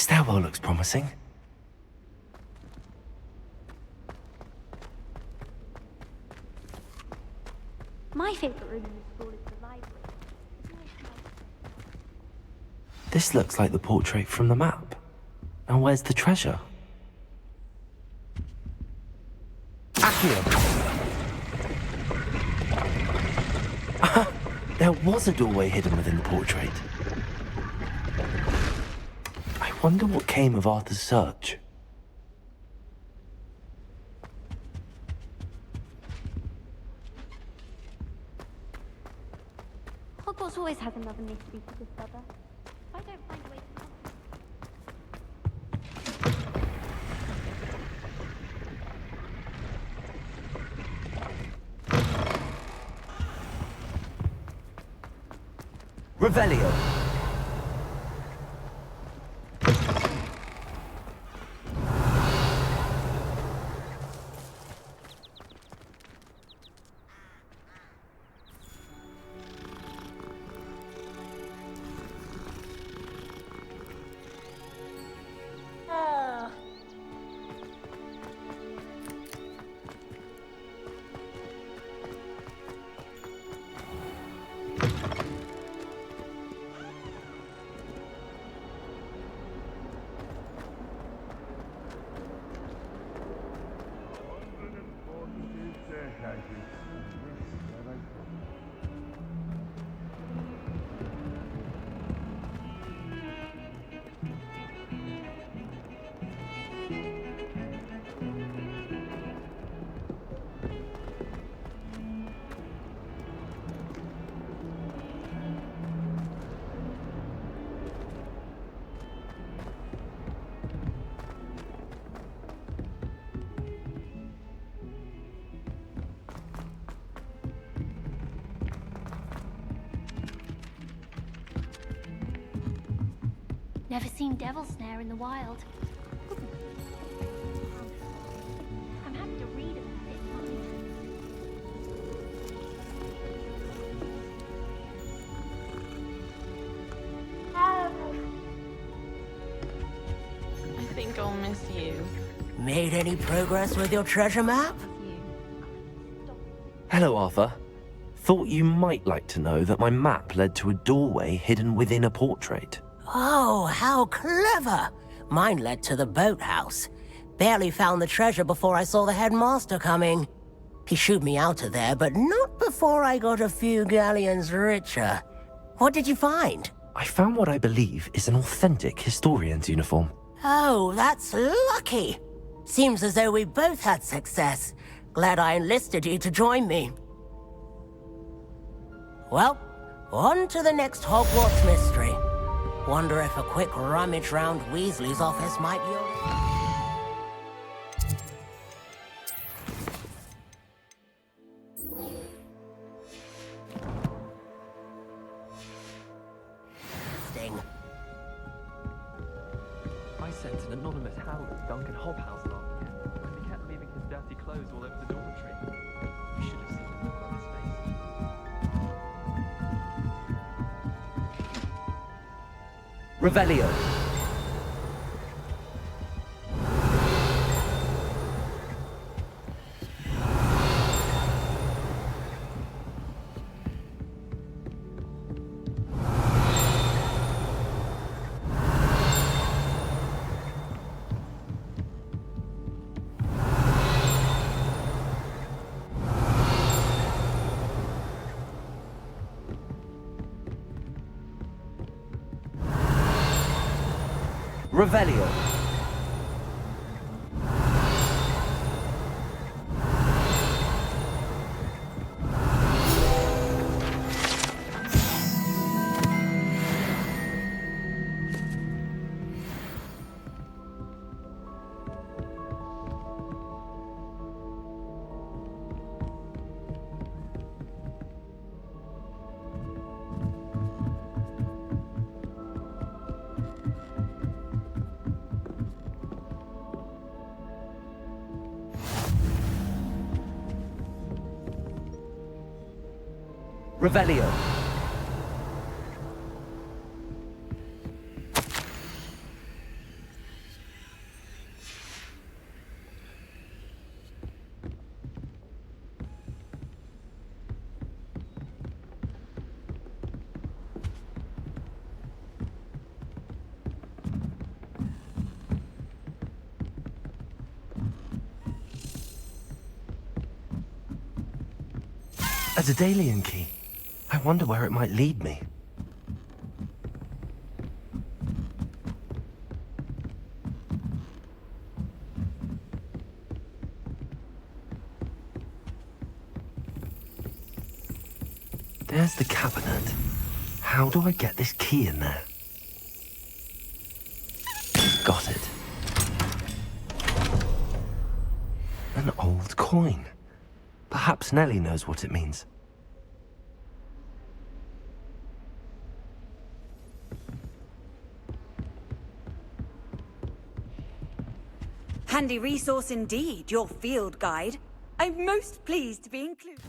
stairwell looks promising. My favourite room in the school is the library. This looks like the portrait from the map. Now where's the treasure? Accio! There was a doorway hidden within the portrait. I wonder what came of Arthur's search. Hogwarts always has another mystery to discover. If I don't find a way to help Revelio. Never seen devil snare in the wild. I'm happy to read about it. I think I'll miss you. Made any progress with your treasure map? Hello, Arthur. Thought you might like to know that my map led to a doorway hidden within a portrait. Oh, how clever! Mine led to the boathouse. Barely found the treasure before I saw the headmaster coming. He shooed me out of there, but not before I got a few galleons richer. What did you find? I found what I believe is an authentic historian's uniform. Oh, that's lucky. Seems as though we both had success. Glad I enlisted you to join me. Well, on to the next Hogwarts mystery. Wonder if a quick rummage round Weasley's office might be interesting. I sent an anonymous hound to Duncan Hobhouse last year, and he kept leaving his dirty clothes all over the dormitory. You should have seen the look on his face. Revelio. Revelio. Revelio. A Daedalian key. I wonder where it might lead me. There's the cabinet. How do I get this key in there? Got it. An old coin. Perhaps Nellie knows what it means. Handy resource indeed, your field guide. I'm most pleased to be included.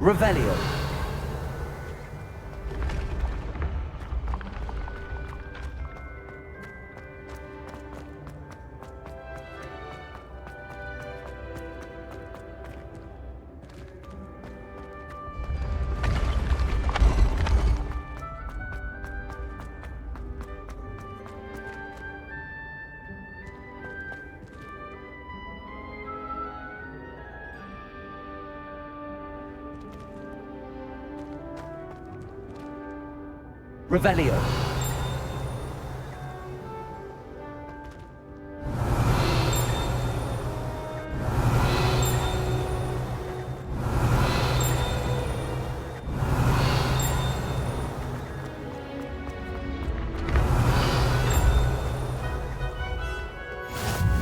Revelio. Revelio.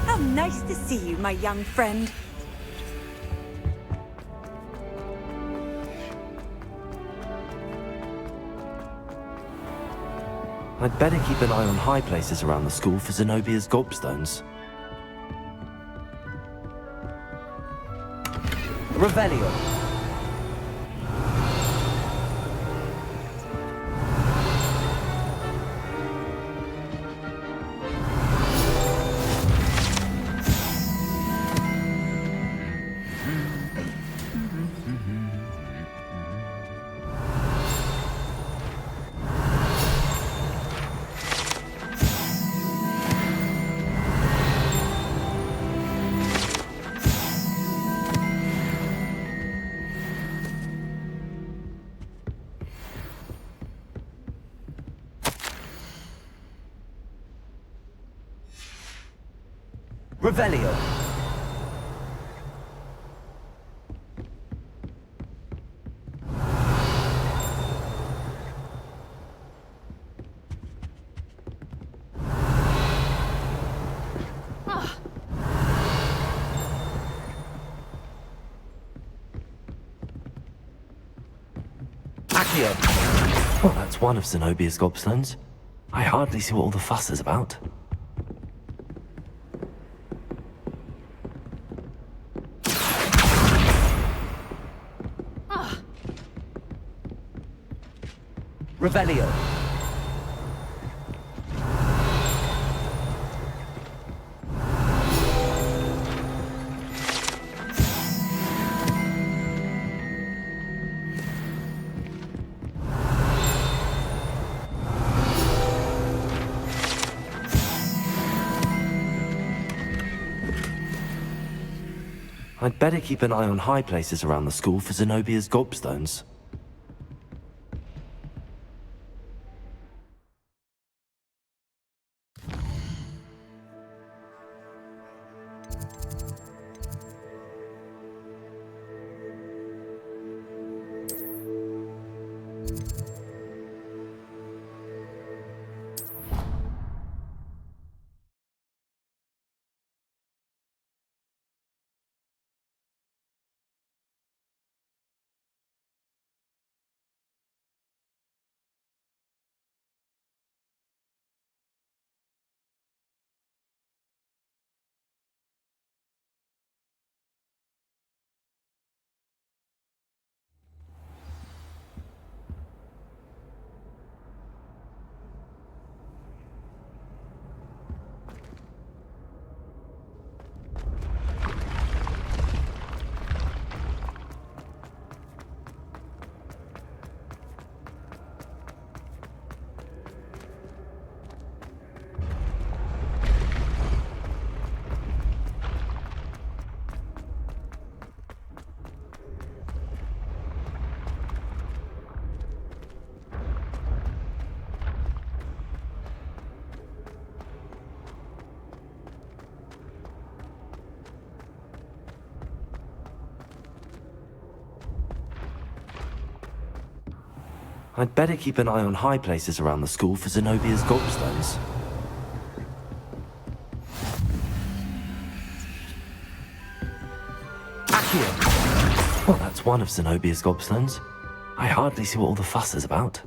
How nice to see you, my young friend. I'd better keep an eye on high places around the school for Zenobia's gobstones. Revelio. Revelio. Accio. Well, that's one of Zenobia's gobstones. I hardly see what all the fuss is about. Revelio. I'd better keep an eye on high places around the school for Zenobia's gobstones. I'd better keep an eye on high places around the school for Zenobia's gobstones. Accio! Well, that's one of Zenobia's gobstones. I hardly see what all the fuss is about.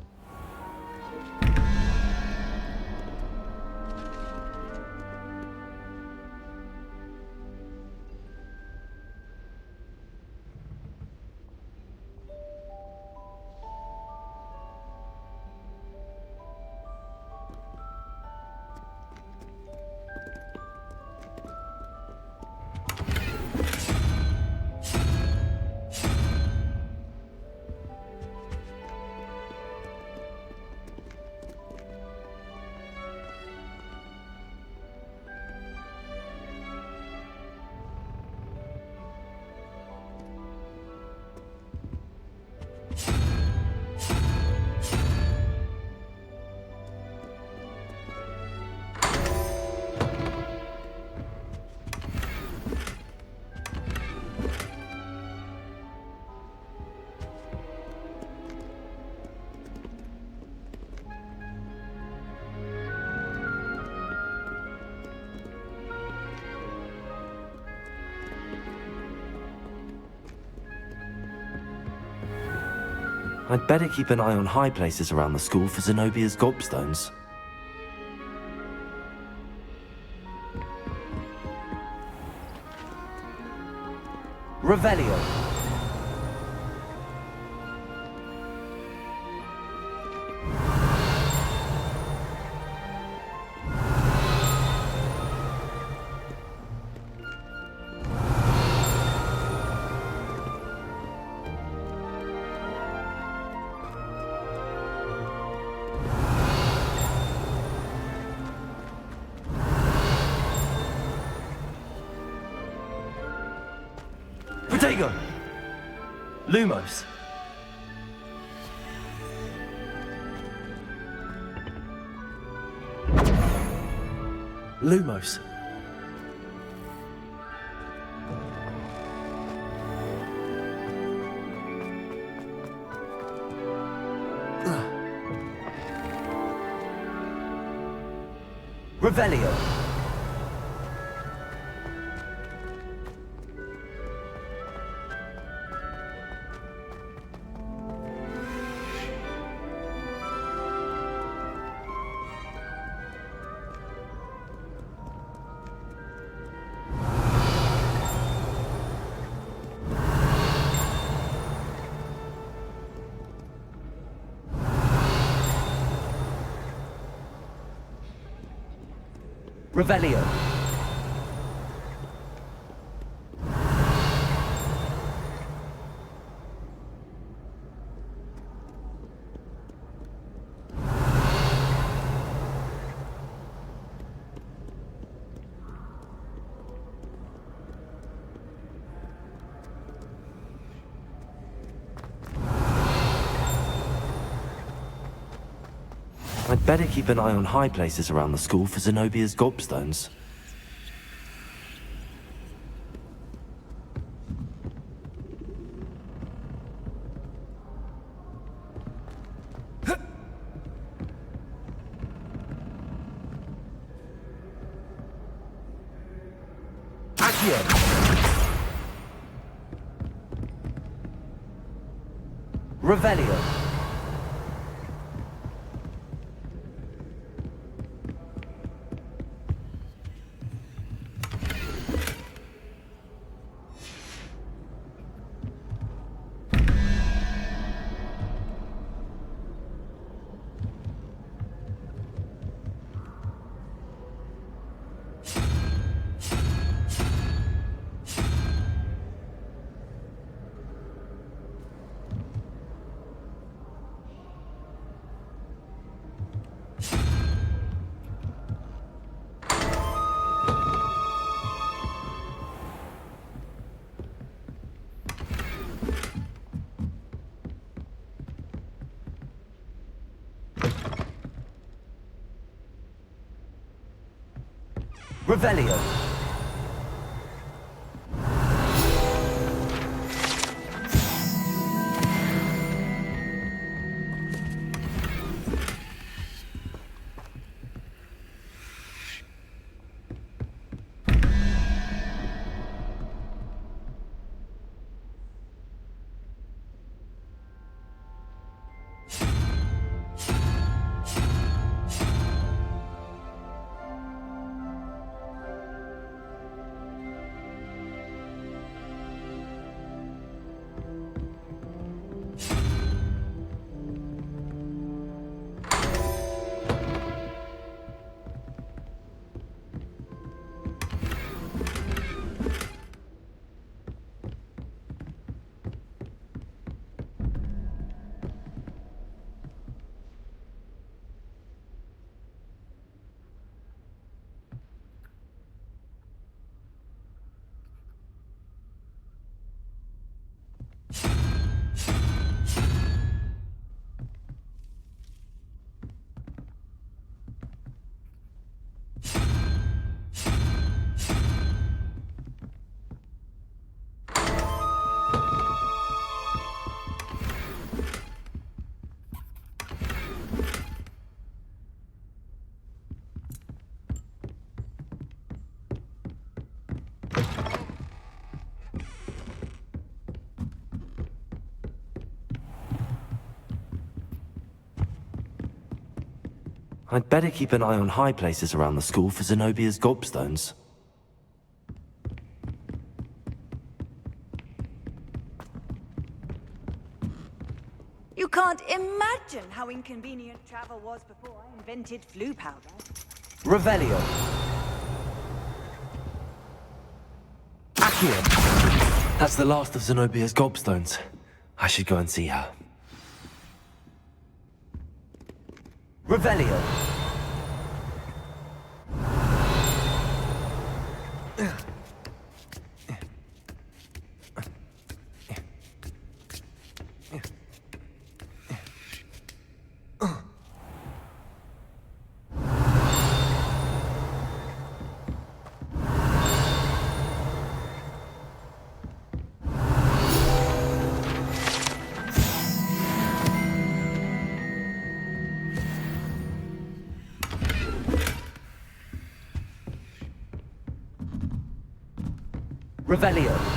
I'd better keep an eye on high places around the school for Zenobia's gobstones. Revelio. Protego! Lumos! Lumos. Revelio. Revelio. I'd better keep an eye on high places around the school for Zenobia's gobstones. Revelio. Revelio. I'd better keep an eye on high places around the school for Zenobia's gobstones. You can't imagine how inconvenient travel was before I invented flu powder. Revelio. Accio. That's the last of Zenobia's gobstones. I should go and see her. Revelio. Revelio.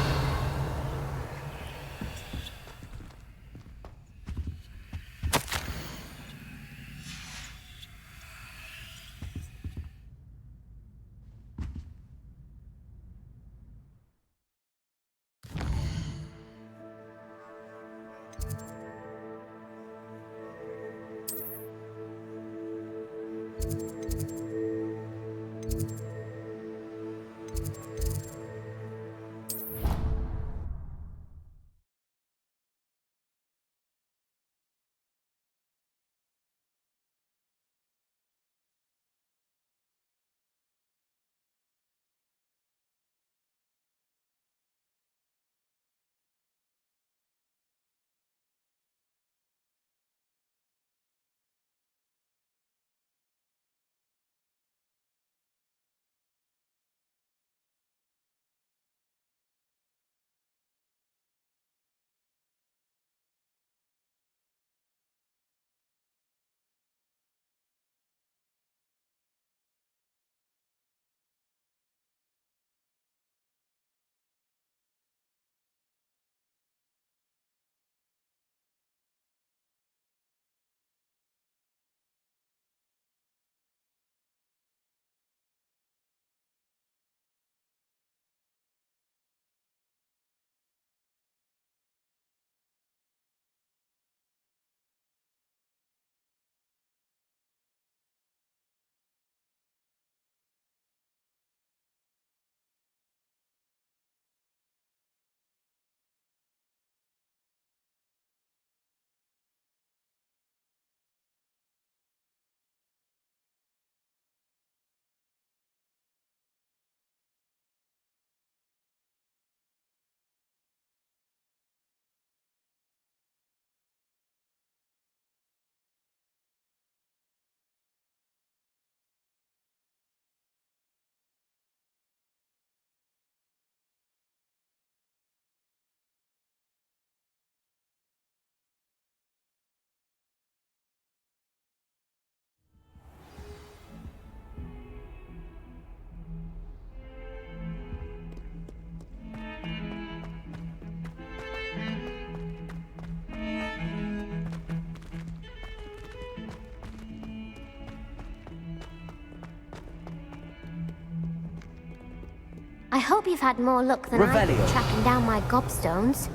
I hope you've had more luck than I did Revelio. tracking down my gobstones.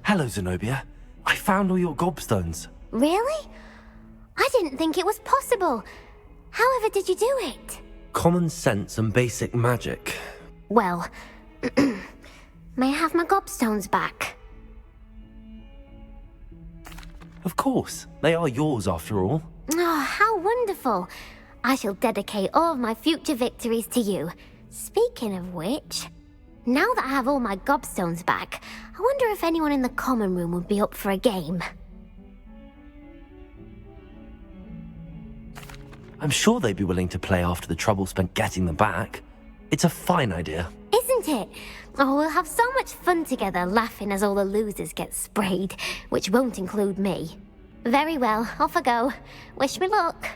Hello, Zenobia. I found all your gobstones. Really? I didn't think it was possible. However did you do it? Common sense and basic magic. Well, may I have my gobstones back? Of course. They are yours after all. Oh, how wonderful. I shall dedicate all of my future victories to you. Speaking of which, now that I have all my gobstones back, I wonder if anyone in the common room would be up for a game. I'm sure they'd be willing to play after the trouble spent getting them back. It's a fine idea. Isn't it? Oh, we'll have so much fun together laughing as all the losers get sprayed, which won't include me. Very well, off I go. Wish me luck.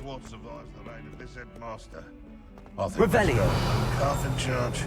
Hogwarts survives the reign of this headmaster. I think Revelio. Carth in charge.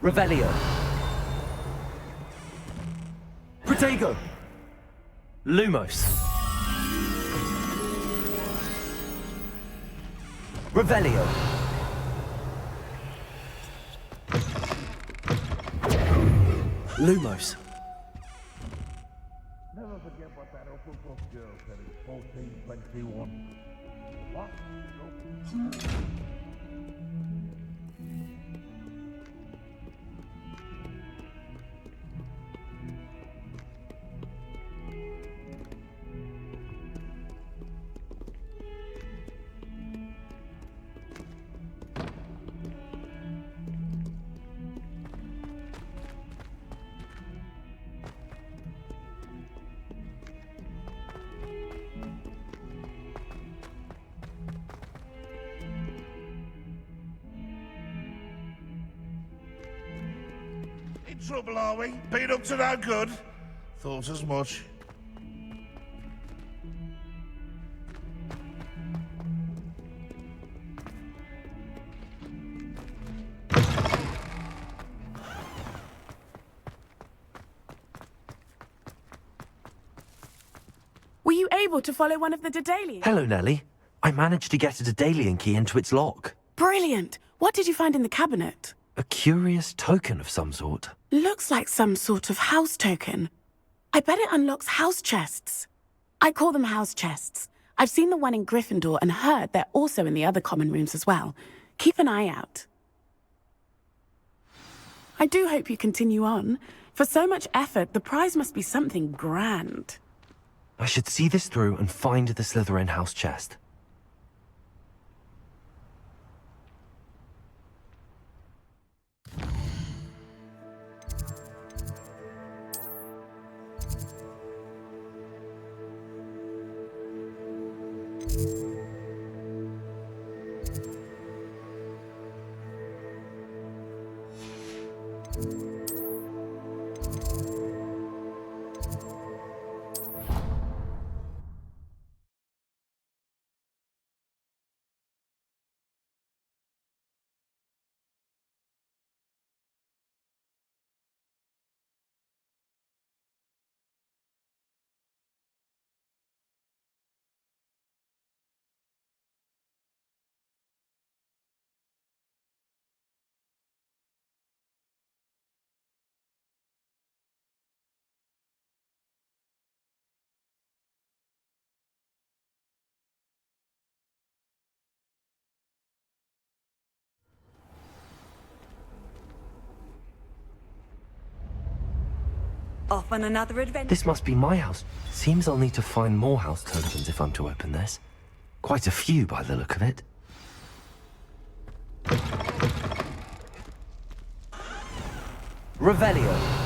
Revelio. Protego. Lumos. Revelio. Lumos. Never forget what that Hufflepuff girl said in 1421. What? In trouble, are we? Been up to no good? Thought as much. Were you able to follow one of the Daedalians? Hello, Nellie. I managed to get a Daedalian key into its lock. Brilliant! What did you find in the cabinet? A curious token of some sort. Looks like some sort of house token. I bet it unlocks house chests. I call them house chests. I've seen the one in Gryffindor and heard they're also in the other common rooms as well. Keep an eye out. I do hope you continue on. For so much effort, the prize must be something grand. I should see this through and find the Slytherin house chest. Off on another adventure. This must be my house. Seems I'll need to find more house tokens if I'm to open this. Quite a few by the look of it. Revelio.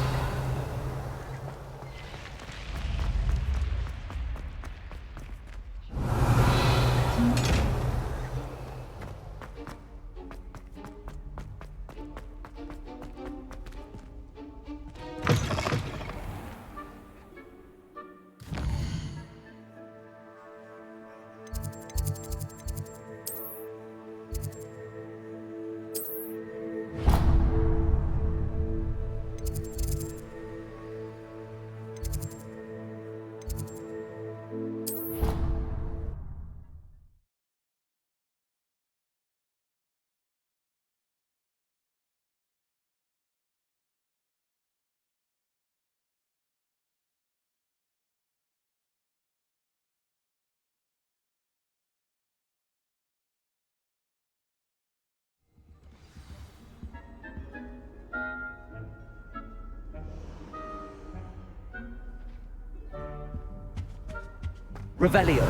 Revelio.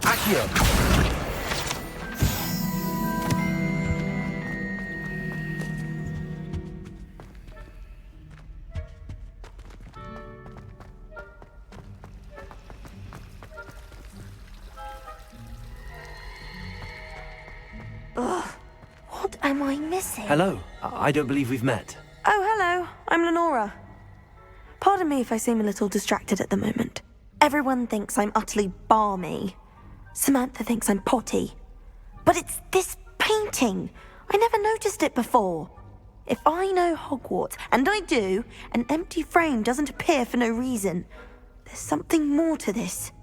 Accio. What am I missing? Hello. I don't believe we've met. Oh, hello. I'm Lenora. Pardon me if I seem a little distracted at the moment. Everyone thinks I'm utterly balmy. Samantha thinks I'm potty. But it's this painting. I never noticed it before. If I know Hogwarts, and I do, an empty frame doesn't appear for no reason. There's something more to this.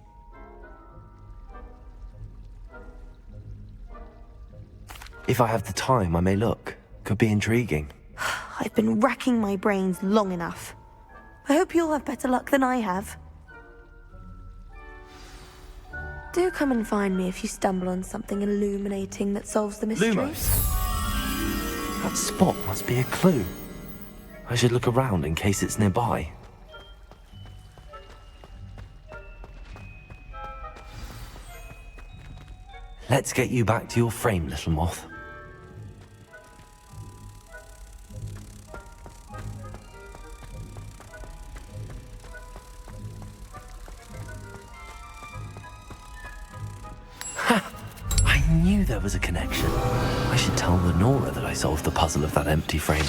If I have the time, I may look. Could be intriguing. I've been racking my brains long enough. I hope you'll have better luck than I have. Do come and find me if you stumble on something illuminating that solves the mystery. Lumos. That spot must be a clue. I should look around in case it's nearby. Let's get you back to your frame, little moth. I knew there was a connection. I should tell Lenora that I solved the puzzle of that empty frame.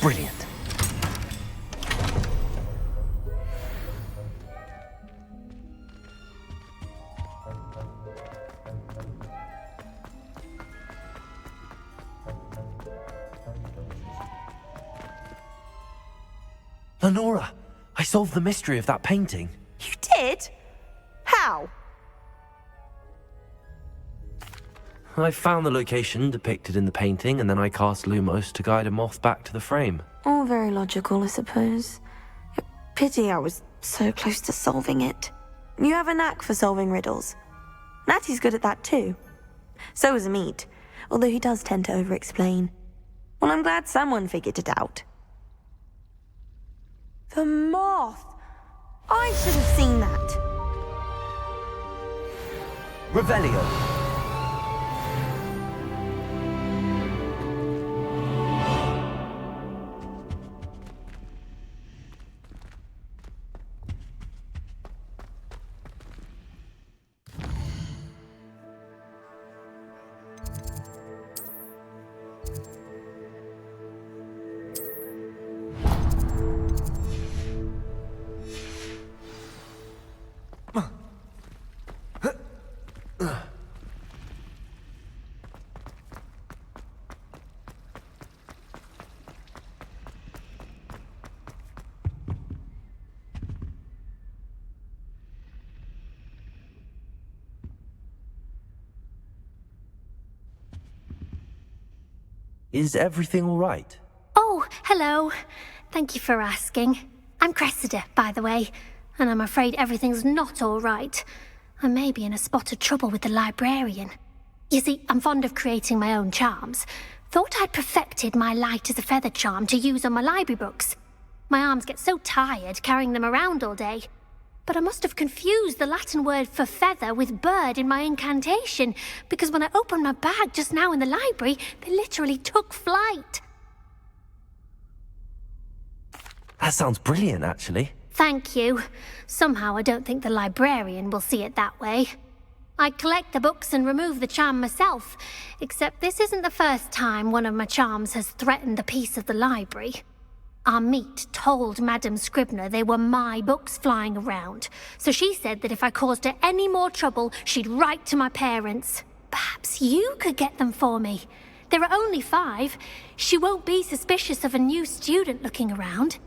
Brilliant. Lenora, I solved the mystery of that painting. You did? How? I found the location depicted in the painting, and then I cast Lumos to guide a moth back to the frame. All very logical, I suppose. Pity I was so close to solving it. You have a knack for solving riddles. Natty's good at that too. So is Amit, although he does tend to over-explain. Well, I'm glad someone figured it out. The moth! I should have seen that. Revelio. Is everything all right? Oh, hello. Thank you for asking. I'm Cressida, by the way, and I'm afraid everything's not all right. I may be in a spot of trouble with the librarian. You see, I'm fond of creating my own charms. Thought I'd perfected my light as a feather charm to use on my library books. My arms get so tired carrying them around all day. But I must have confused the Latin word for feather with bird in my incantation, because when I opened my bag just now in the library, they literally took flight. That sounds brilliant, actually. Thank you. Somehow I don't think the librarian will see it that way. I collect the books and remove the charm myself, except this isn't the first time one of my charms has threatened the peace of the library. Amit told Madame Scribner they were my books flying around, so she said that if I caused her any more trouble, she'd write to my parents. Perhaps you could get them for me. There are only 5. She won't be suspicious of a new student looking around.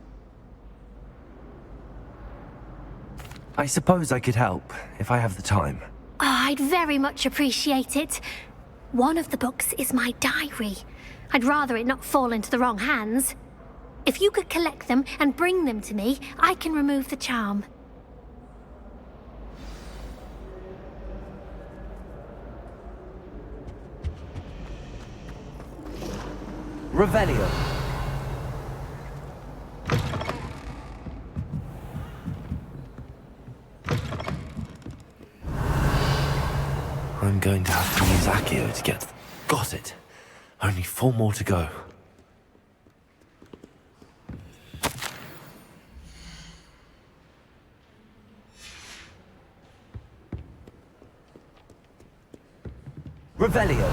I suppose I could help, if I have the time. Oh, I'd very much appreciate it. One of the books is my diary. I'd rather it not fall into the wrong hands. If you could collect them and bring them to me, I can remove the charm. Revelio. I'm going to have to use Accio to get... Got it. Only 4 more to go. Revelio.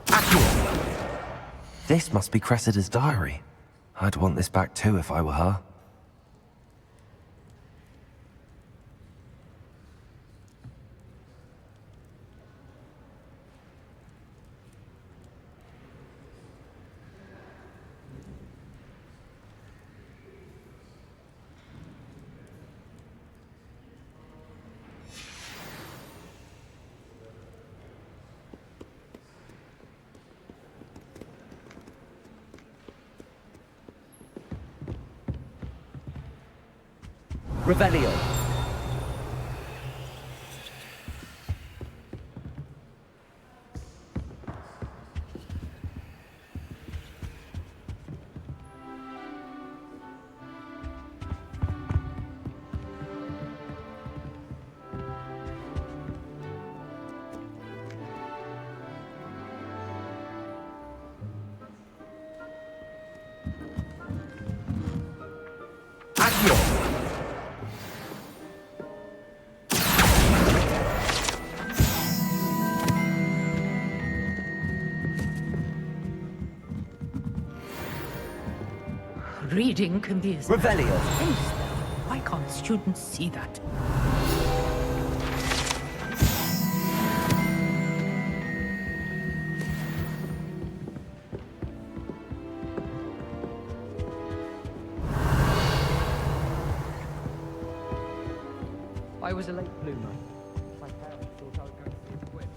Accio. This must be Cressida's diary. I'd want this back too if I were her. Revelio. Accio. Reading can be as Revelio. Why can't students see that? I was a late bloomer. My parents thought I was going to see a quit.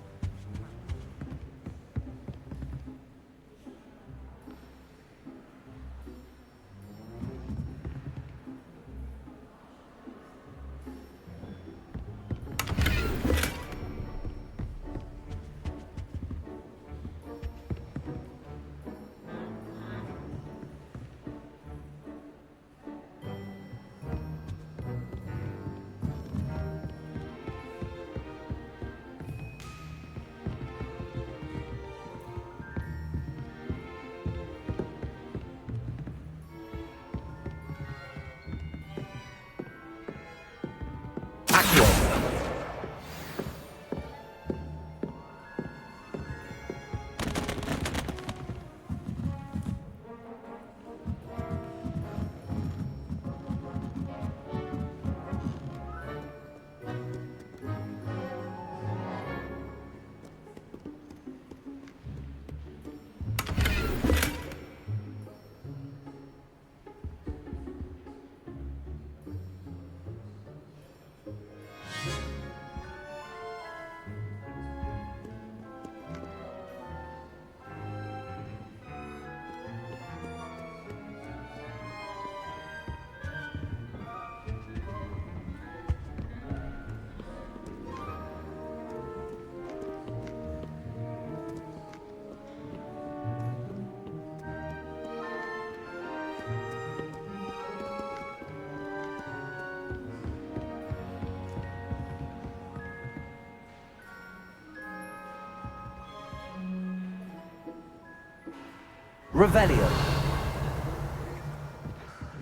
Revelio.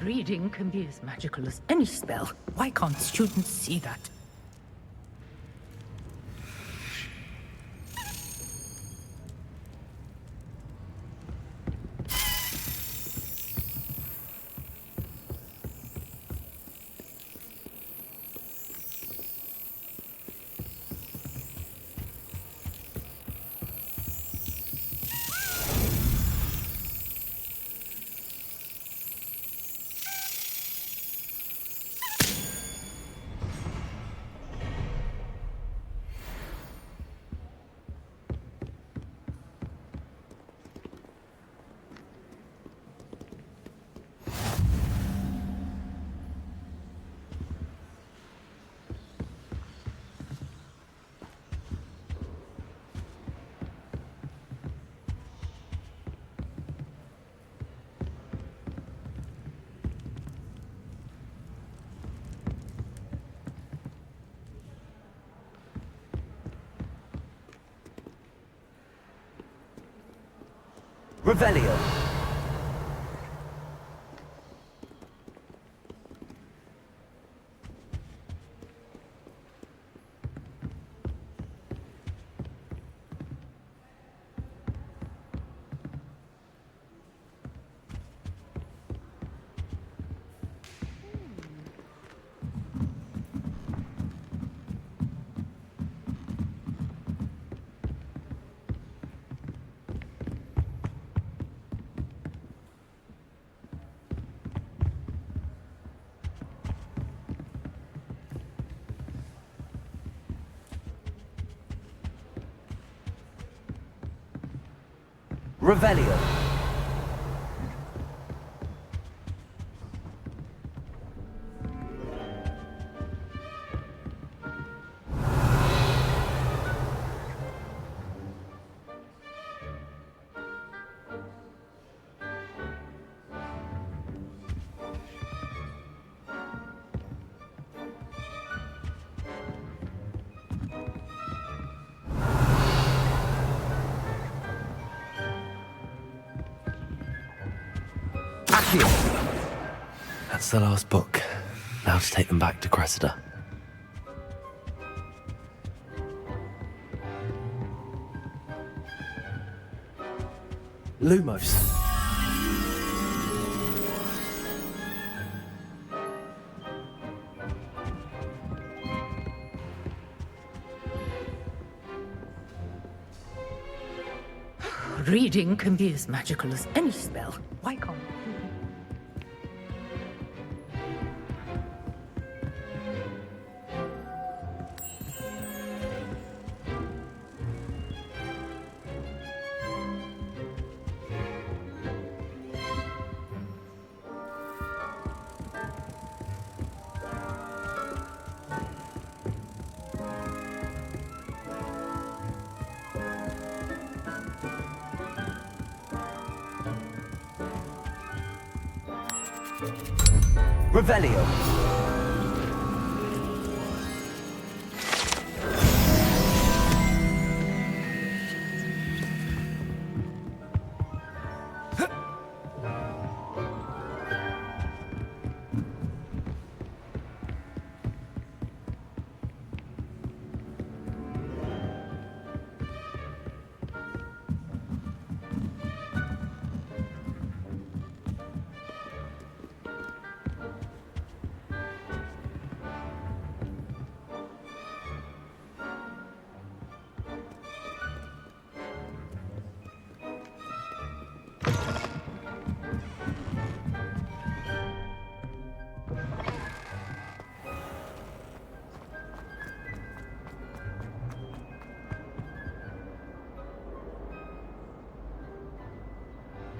Reading can be as magical as any spell. Why can't students see that? Revelio. Revelio. That's the last book. Now to take them back to Cressida. Lumos. Reading can be as magical as any spell. Why can't Revelio.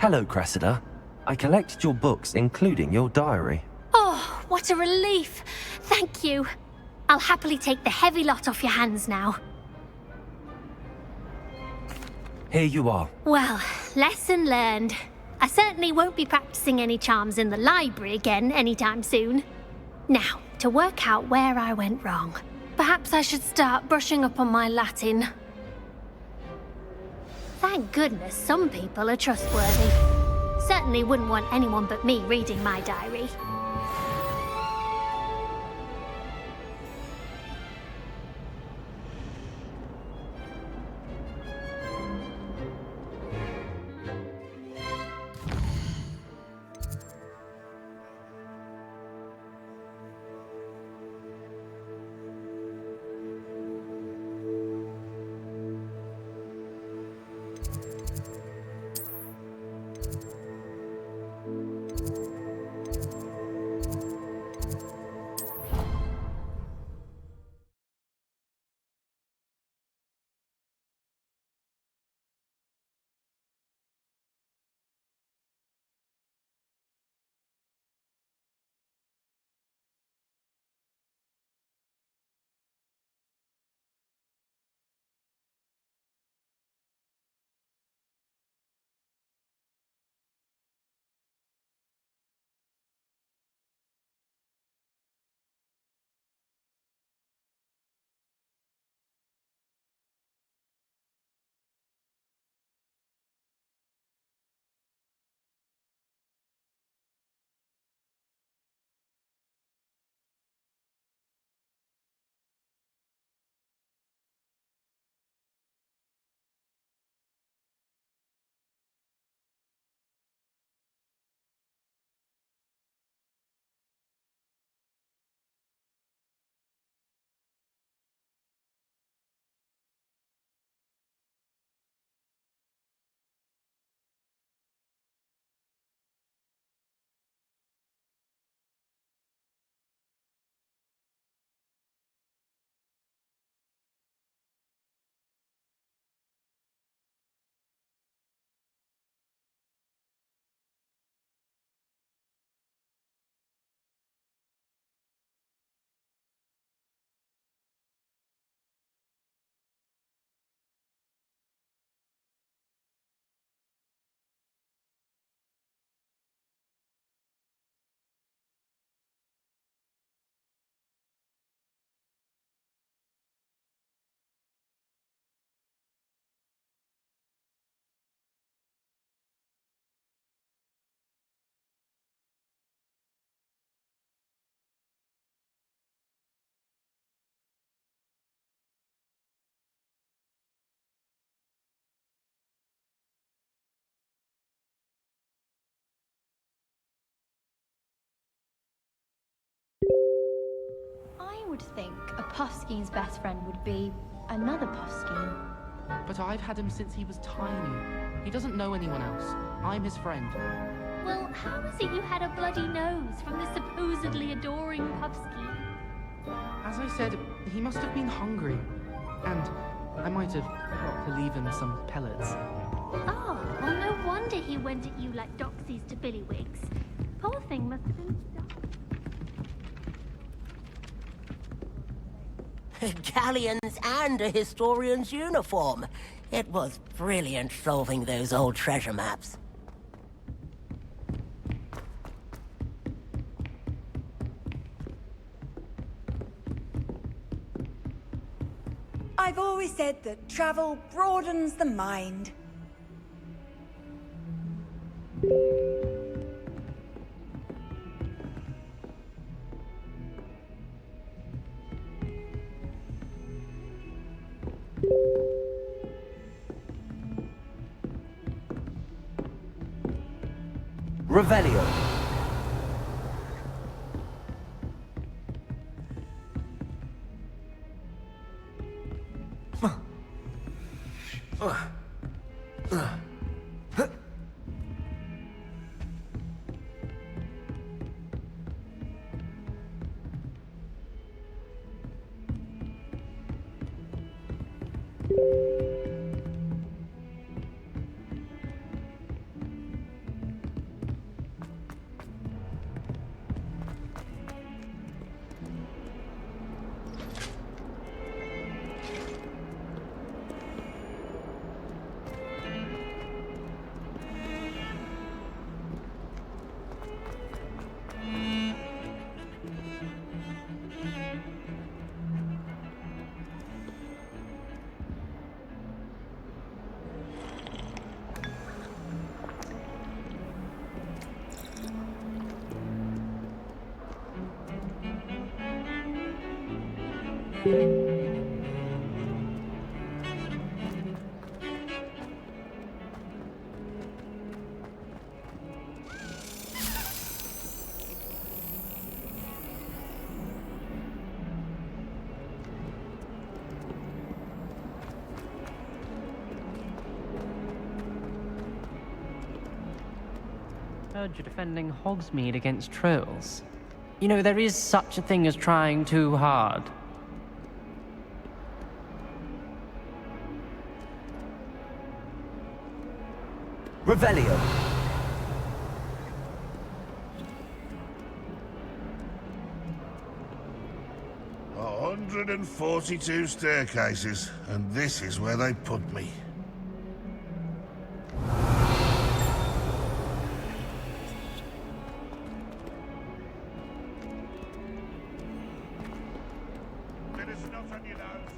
Hello, Cressida. I collected your books, including your diary. Oh, what a relief. Thank you. I'll happily take the heavy lot off your hands now. Here you are. Well, lesson learned. I certainly won't be practicing any charms in the library again anytime soon. Now, to work out where I went wrong. Perhaps I should start brushing up on my Latin. Thank goodness some people are trustworthy. Certainly wouldn't want anyone but me reading my diary. would think a Puffskeen's best friend would be another Puffskeen. But I've had him since he was tiny. He doesn't know anyone else. I'm his friend. Well, how is it you had a bloody nose from the supposedly adoring Puffskeen? As I said, he must have been hungry. And I might have got to leave him some pellets. Oh, well, no wonder he went at you like doxies to Billywigs. Poor thing must have been Galleons and a historian's uniform. It was brilliant solving those old treasure maps. I've always said that travel broadens the mind. Revelio. Heard you're defending Hogsmeade against trolls. You know, there is such a thing as trying too hard. Revelio. 142 staircases, and this is where they put me. Bit of snot on your nose.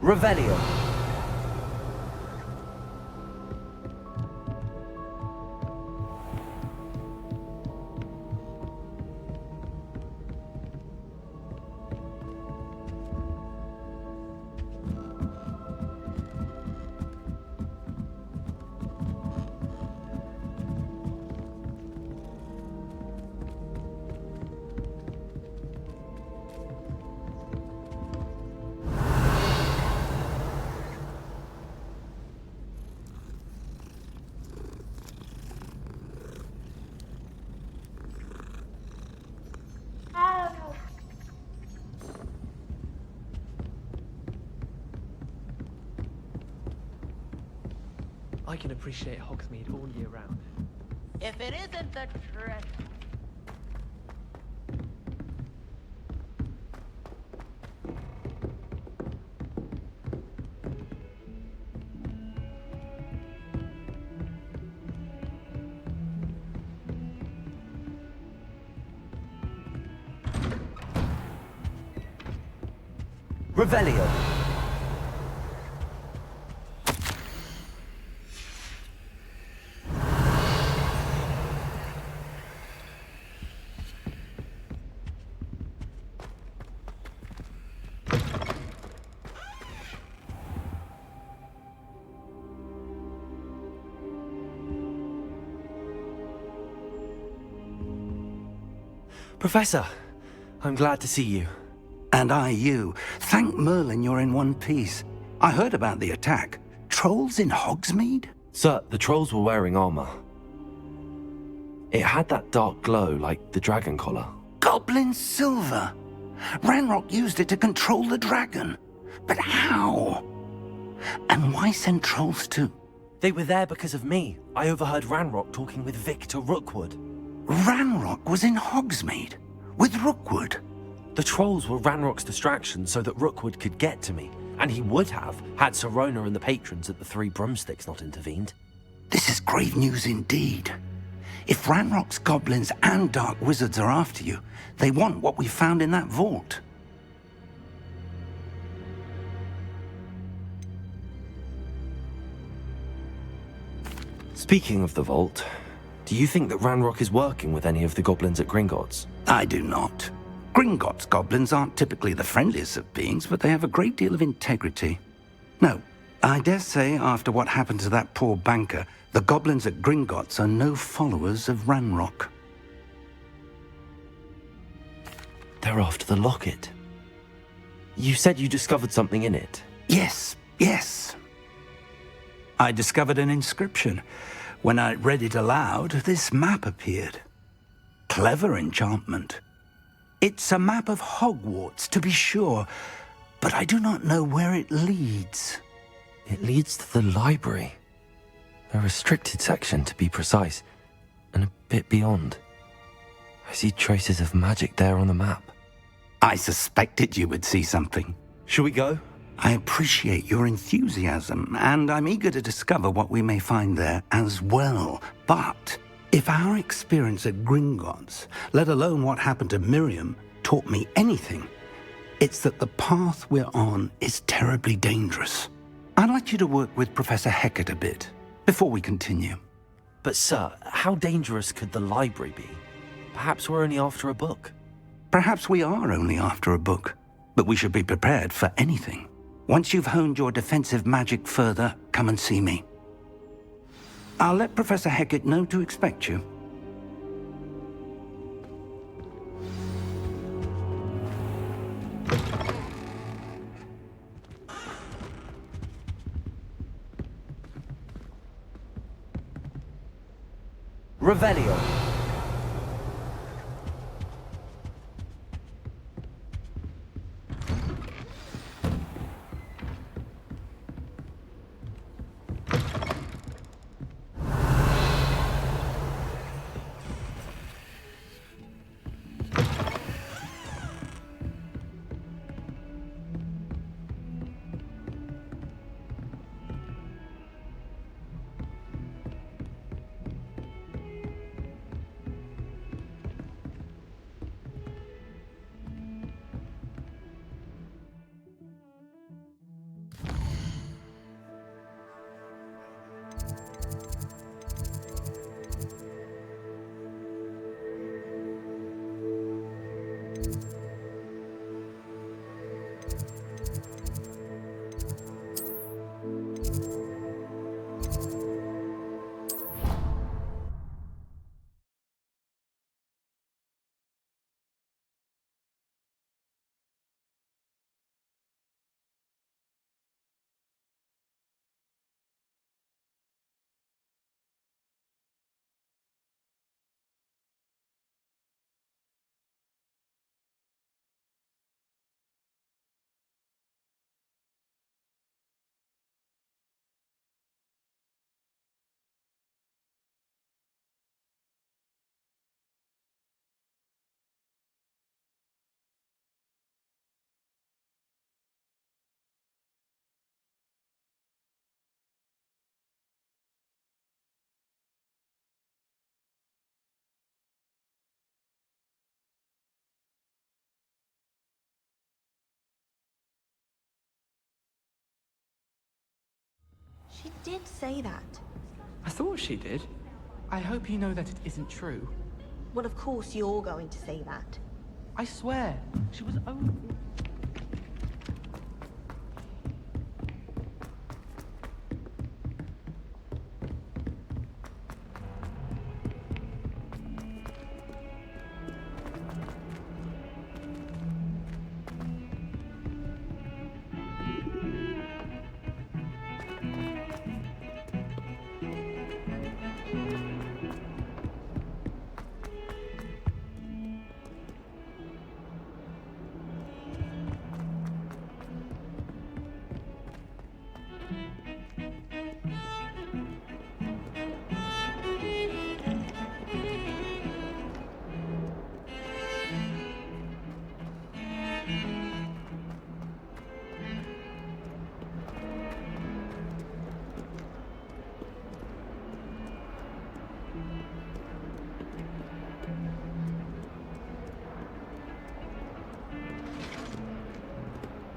Revelio. I can appreciate Hogsmeade all year round. If it isn't the treasure. Revelio. Professor, I'm glad to see you. And I you. Thank Merlin you're in one piece. I heard about the attack. Trolls in Hogsmeade? Sir, the trolls were wearing armor. It had that dark glow like the dragon collar. Goblin silver. Ranrock used it to control the dragon. But how? And why send trolls to... They were there because of me. I overheard Ranrock talking with Victor Rookwood. Ranrock was in Hogsmeade? With Rookwood? The trolls were Ranrock's distraction so that Rookwood could get to me. And he would have, had Sirona and the patrons at the Three Broomsticks not intervened. This is grave news indeed. If Ranrock's goblins and dark wizards are after you, they want what we found in that vault. Speaking of the vault, do you think that Ranrock is working with any of the goblins at Gringotts? I do not. Gringotts goblins aren't typically the friendliest of beings, but they have a great deal of integrity. No, I dare say after what happened to that poor banker, the goblins at Gringotts are no followers of Ranrock. They're after the locket. You said you discovered something in it. Yes. I discovered an inscription. When I read it aloud, this map appeared. Clever enchantment. It's a map of Hogwarts, to be sure, but I do not know where it leads. It leads to the library. A restricted section, to be precise, and a bit beyond. I see traces of magic there on the map. I suspected you would see something. Shall we go? I appreciate your enthusiasm, and I'm eager to discover what we may find there as well. But if our experience at Gringotts, let alone what happened to Miriam, taught me anything, it's that the path we're on is terribly dangerous. I'd like you to work with Professor Hecat a bit before we continue. But sir, how dangerous could the library be? Perhaps we're only after a book. Perhaps we are only after a book, but we should be prepared for anything. Once you've honed your defensive magic further, come and see me. I'll let Professor Hecat know to expect you. Revelio. She did say that. I thought she did. I hope you know that it isn't true. Well, of course you're going to say that. I swear, she was only...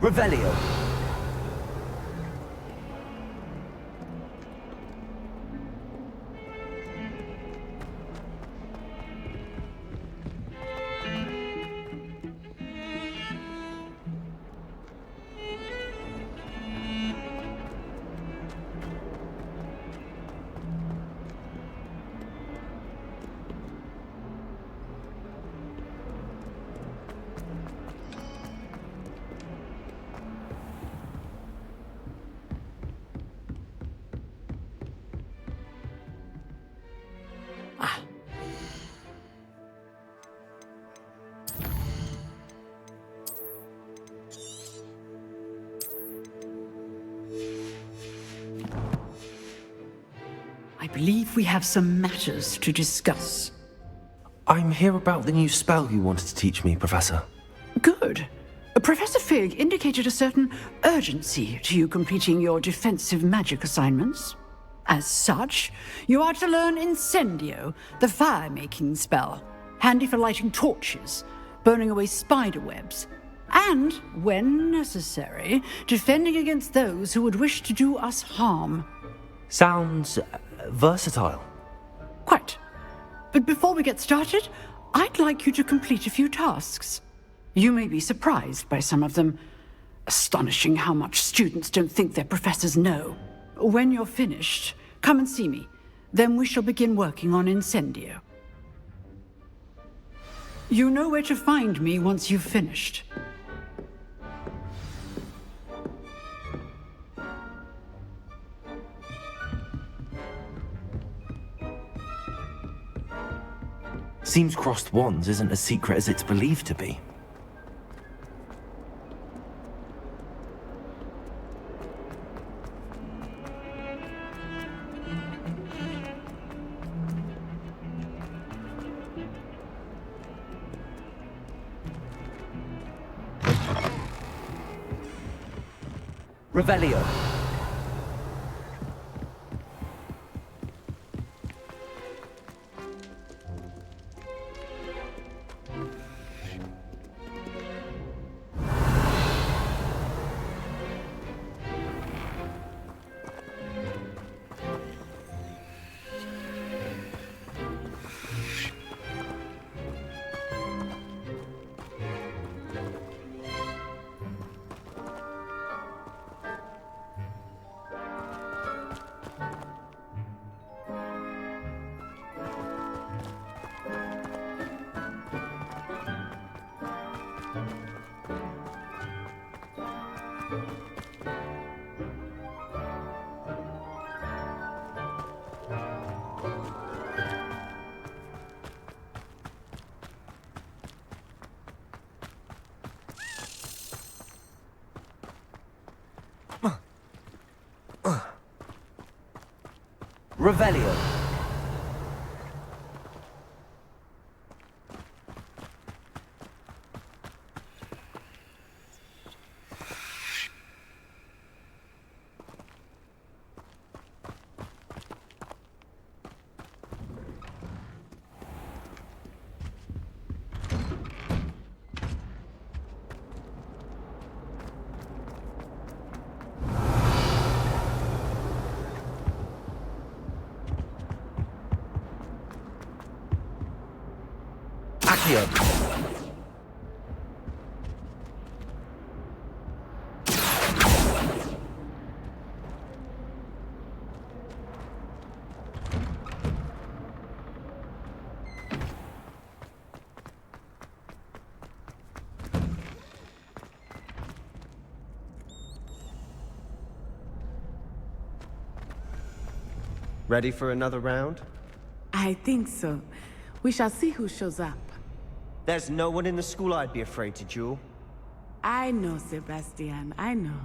Revelio. I believe we have some matters to discuss. I'm here about the new spell you wanted to teach me, Professor. Good. Professor Fig indicated a certain urgency to you completing your defensive magic assignments. As such, you are to learn Incendio, the fire-making spell, handy for lighting torches, burning away spider webs, and, when necessary, defending against those who would wish to do us harm. Sounds versatile. Quite. But before we get started, I'd like you to complete a few tasks. You may be surprised by some of them. Astonishing how much students don't think their professors know. When you're finished, come and see me. Then we shall begin working on Incendio. You know where to find me once you've finished. Seems crossed wands isn't as secret as it's believed to be. Revelio. Revelio. Accio. Ready for another round? I think so. We shall see who shows up. There's no one in the school I'd be afraid to duel. I know, Sebastian, I know.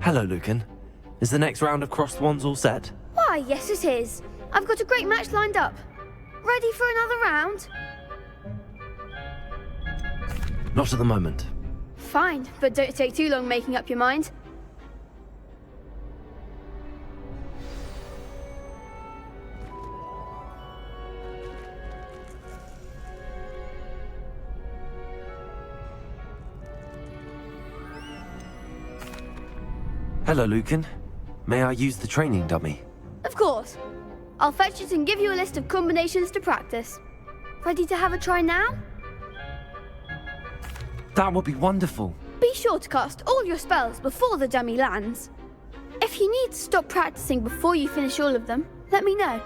Hello, Lucan. Is the next round of crossed wands all set? Why, yes it is. I've got a great match lined up. Ready for another round? Not at the moment. Fine, but don't take too long making up your mind. Hello, Lucan. May I use the training dummy? Of course. I'll fetch it and give you a list of combinations to practice. Ready to have a try now? That would be wonderful. Be sure to cast all your spells before the dummy lands. If you need to stop practicing before you finish all of them, let me know.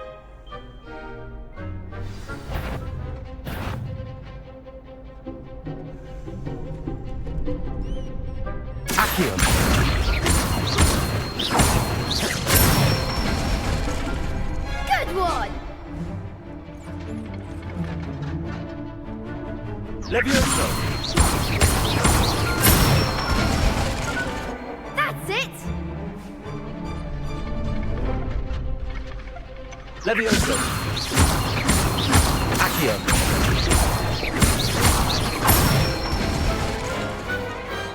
Accio. Good one! Levioso. That's it! Levioso. Accio.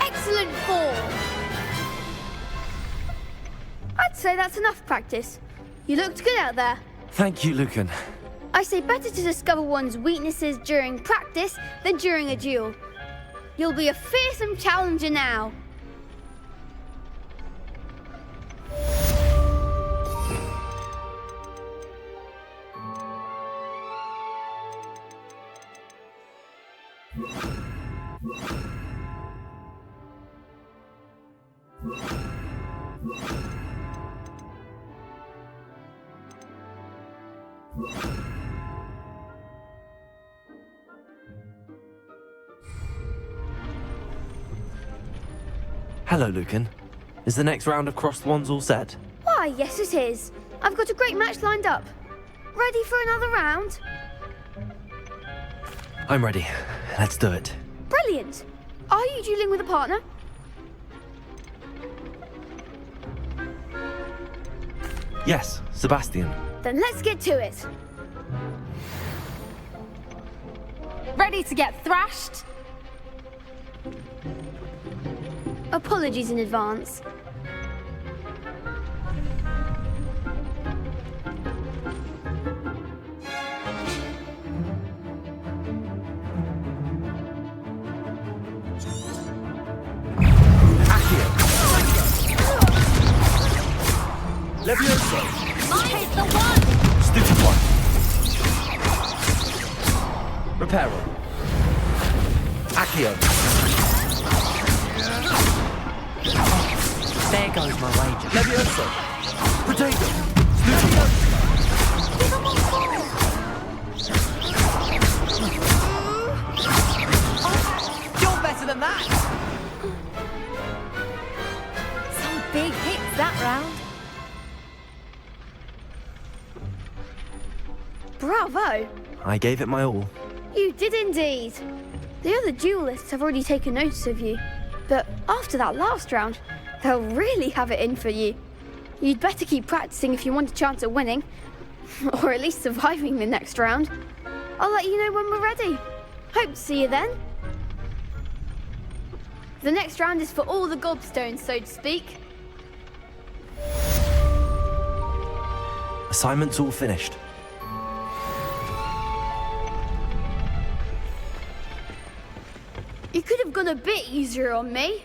Excellent form! I'd say that's enough practice. You looked good out there. Thank you, Lucan. I say better to discover one's weaknesses during practice than during a duel. You'll be a fearsome challenger now. Hello, Lucan. Is the next round of crossed wands all set? Why, yes it is. I've got a great match lined up. Ready for another round? I'm ready. Let's do it. Brilliant. Are you dueling with a partner? Yes, Sebastian. Then let's get to it. Ready to get thrashed? Apologies in advance. Levioso. Mine's the one! Stupid one. Reparo. Accio. There goes my wager. Levioso. Potato. You're better than that! Some big hits that round. Bravo! I gave it my all. You did indeed. The other duelists have already taken notice of you, but after that last round, they'll really have it in for you. You'd better keep practicing if you want a chance at winning, or at least surviving the next round. I'll let you know when we're ready. Hope to see you then. The next round is for all the gobstones, so to speak. Assignment's all finished. You could have gone a bit easier on me.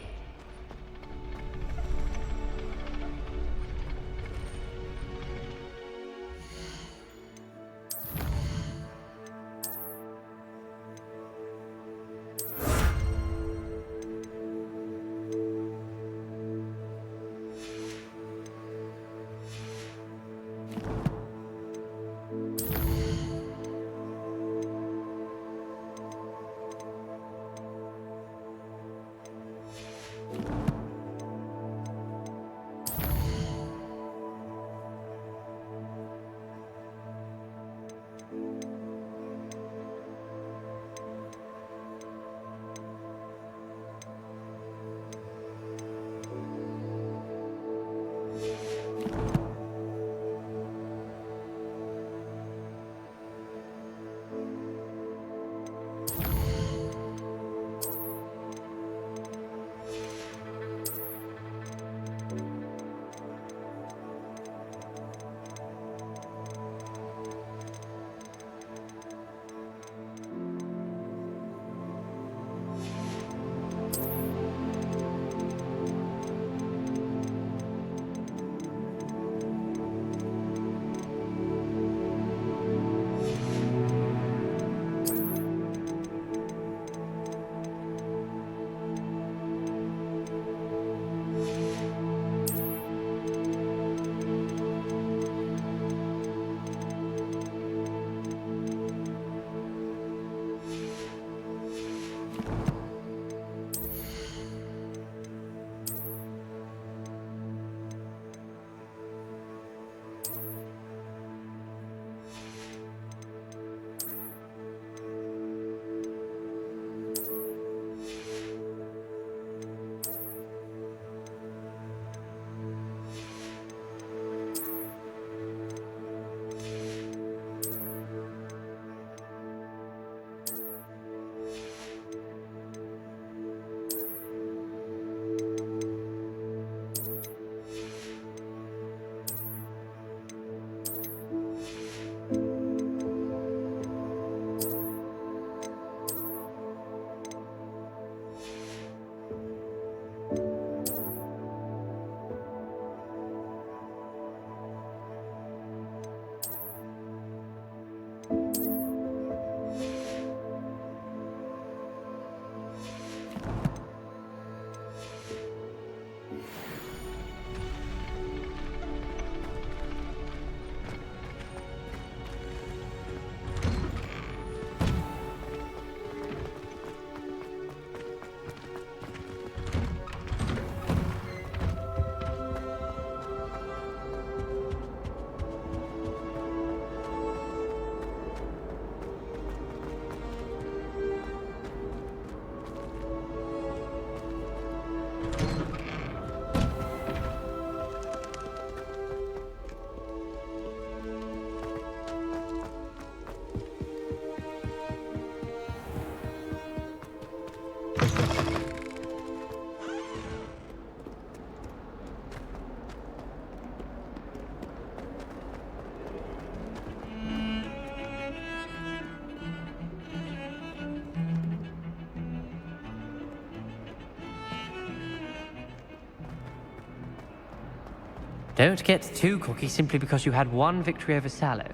Don't get too cocky simply because you had one victory over Sallow.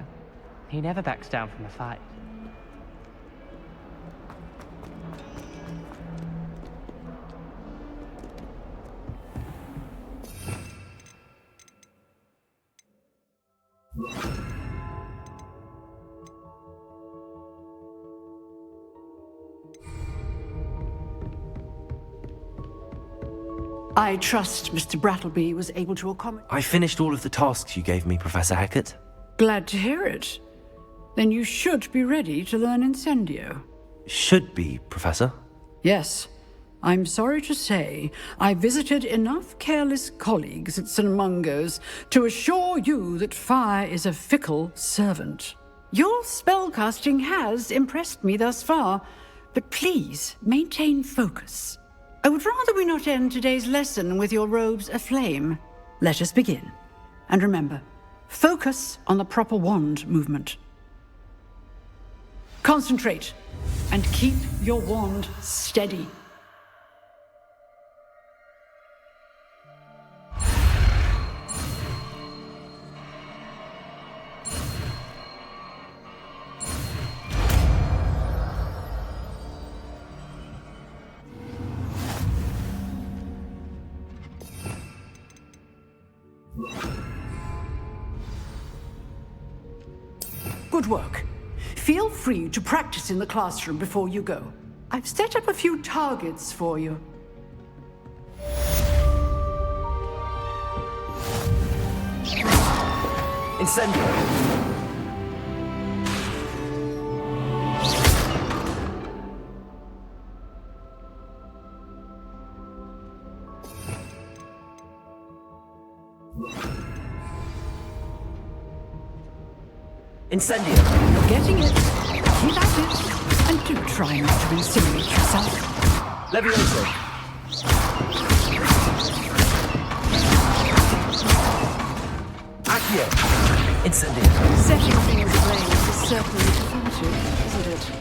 He never backs down from a fight. I trust Mr. Brattleby was able to accommodate. I finished all of the tasks you gave me, Professor Hackett. Glad to hear it. Then you should be ready to learn Incendio. Should be, Professor. Yes. I'm sorry to say, I visited enough careless colleagues at St. Mungo's to assure you that fire is a fickle servant. Your spellcasting has impressed me thus far, but please maintain focus. I would rather we not end today's lesson with your robes aflame. Let us begin. And remember, focus on the proper wand movement. Concentrate, and keep your wand steady. Good work. Feel free to practice in the classroom before you go. I've set up a few targets for you. Incendio! Incendio! You're getting it. Keep at it. And do try not to incinerate yourself. Levioso! Accio! Incendio! Setting things ablaze is certainly performative, isn't it?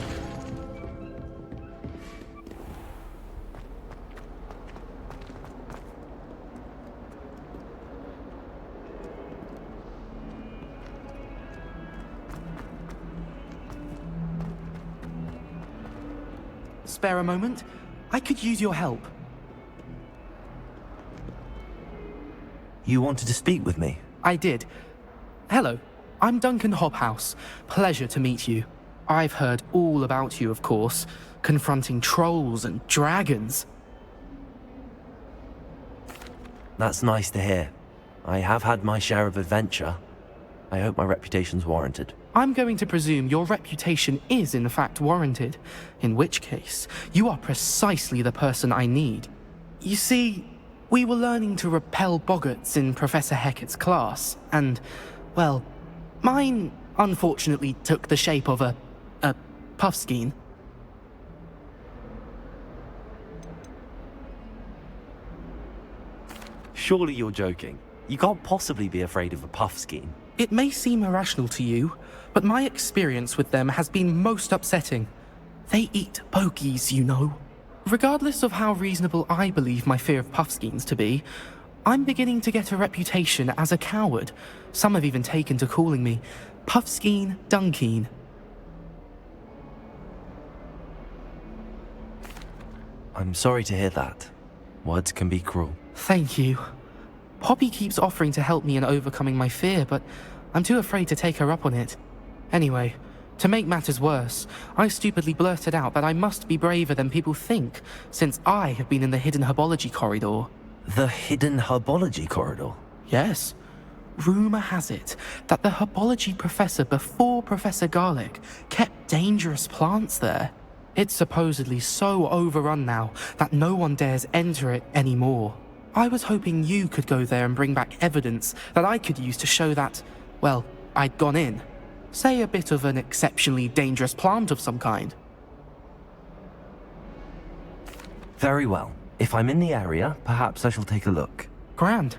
Spare a moment? I could use your help. You wanted to speak with me? I did. Hello, I'm Duncan Hobhouse. Pleasure to meet you. I've heard all about you, of course, confronting trolls and dragons. That's nice to hear. I have had my share of adventure. I hope my reputation's warranted. I'm going to presume your reputation is in fact warranted, in which case, you are precisely the person I need. You see, we were learning to repel boggarts in Professor Hackett's class, and, well, mine unfortunately took the shape of a puffskein. Surely you're joking. You can't possibly be afraid of a puffskein. It may seem irrational to you, but my experience with them has been most upsetting. They eat bogies, you know. Regardless of how reasonable I believe my fear of puffskeins to be, I'm beginning to get a reputation as a coward. Some have even taken to calling me Puffskein Dunkeen. I'm sorry to hear that. Words can be cruel. Thank you. Poppy keeps offering to help me in overcoming my fear, but I'm too afraid to take her up on it. Anyway, to make matters worse, I stupidly blurted out that I must be braver than people think, since I have been in the hidden herbology corridor. The hidden herbology corridor? Yes. Rumour has it that the herbology professor before Professor Garlic kept dangerous plants there. It's supposedly so overrun now that no one dares enter it anymore. I was hoping you could go there and bring back evidence that I could use to show that, well, I'd gone in. Say a bit of an exceptionally dangerous plant of some kind. Very well. If I'm in the area, perhaps I shall take a look. Grand.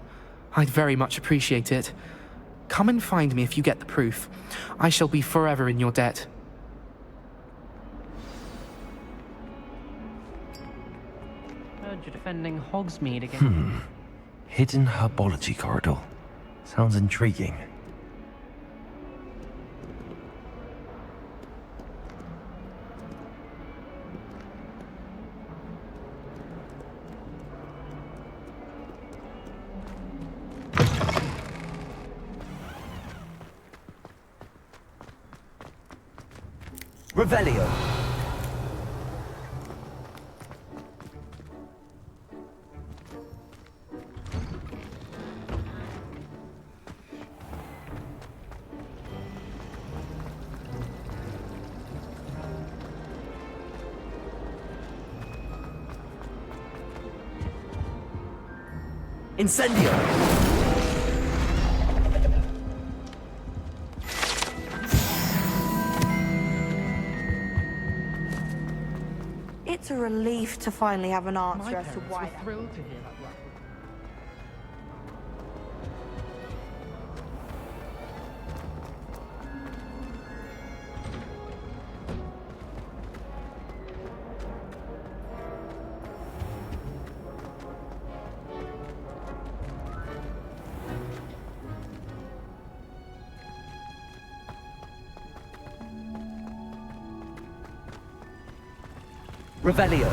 I'd very much appreciate it. Come and find me if you get the proof. I shall be forever in your debt. Heard you're defending Hogsmeade again. Hidden herbology corridor. Sounds intriguing. Revelio. Incendio. It's a relief to finally have an answer as to why. Thrilled to hear that. Revelio.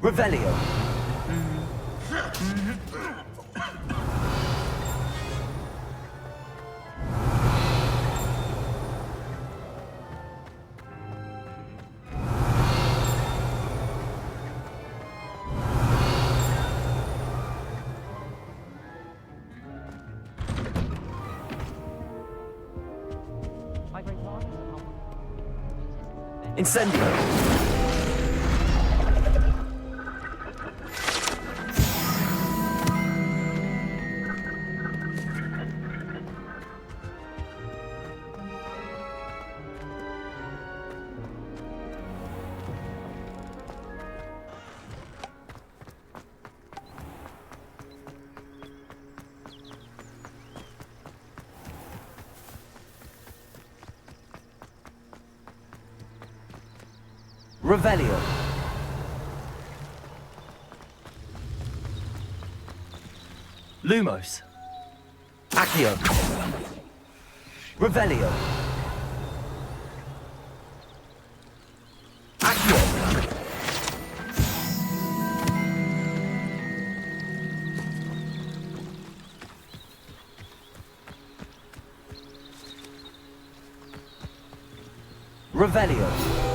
Revelio. Incendio. Revelio. Lumos. Accio. Revelio. Accio. Revelio.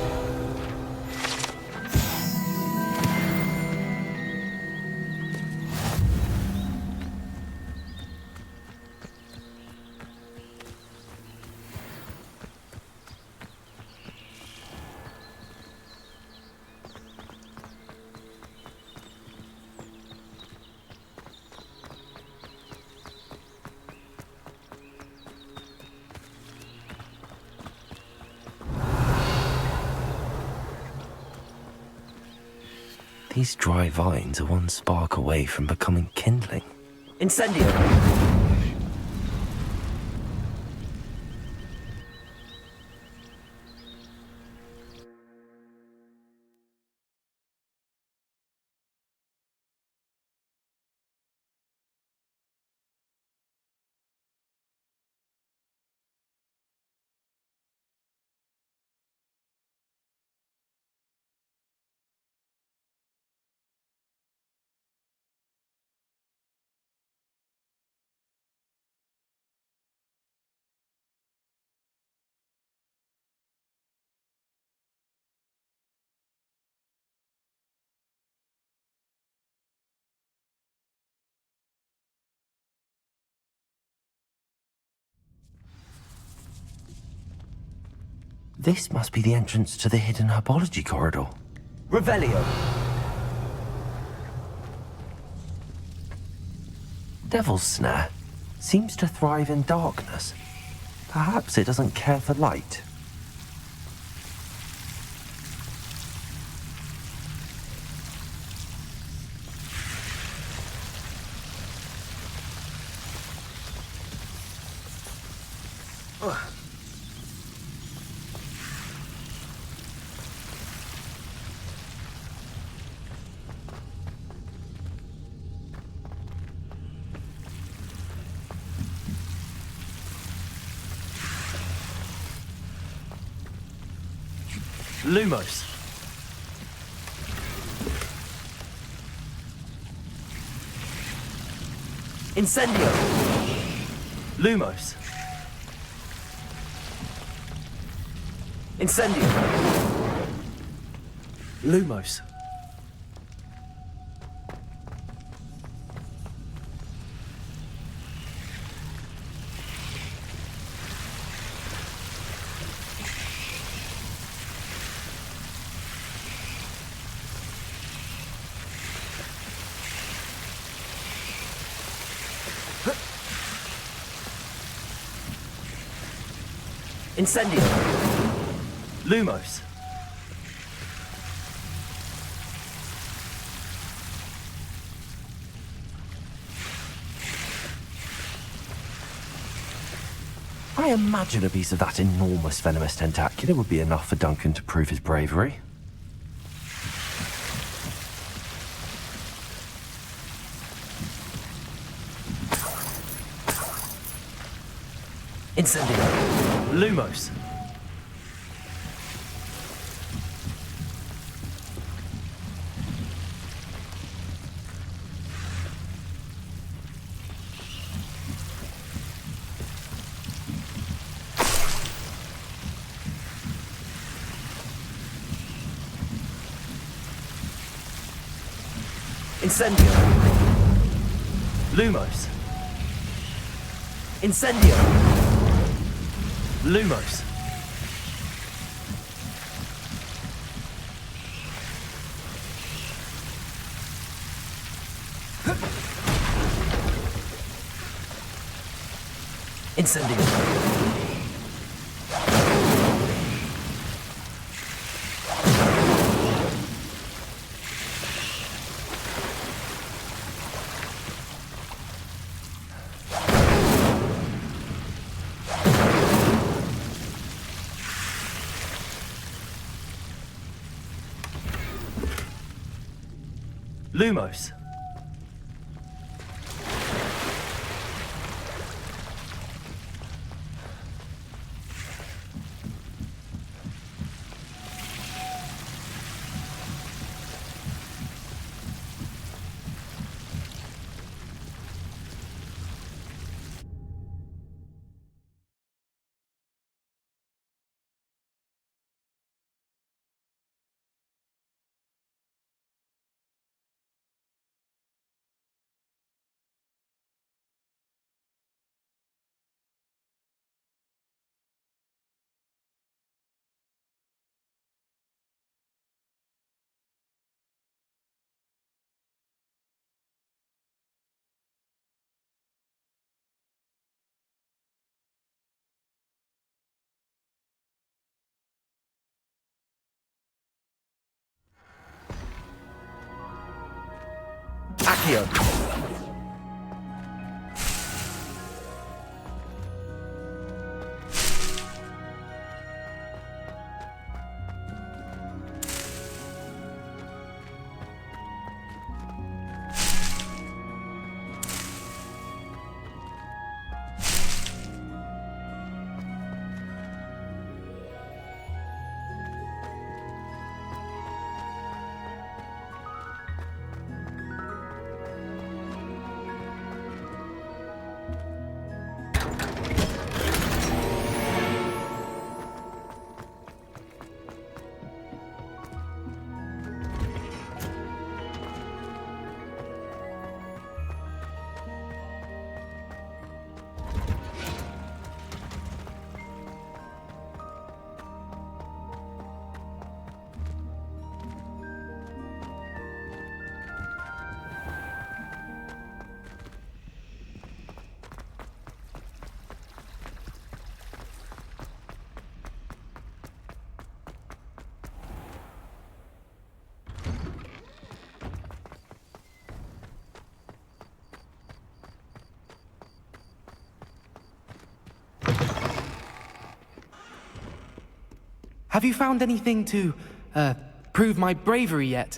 These dry vines are one spark away from becoming kindling. Incendio. This must be the entrance to the hidden herbology corridor. Revelio. Devil's Snare seems to thrive in darkness. Perhaps it doesn't care for light. Lumos. Incendio. Lumos. Incendio. Lumos. Incendio. Lumos. I imagine a piece of that enormous venomous tentacula would be enough for Duncan to prove his bravery. Incendio. Lumos. Incendio. Lumos. Incendio. Lumos. Incendio. Lumos. Accio. Have you found anything to, prove my bravery yet?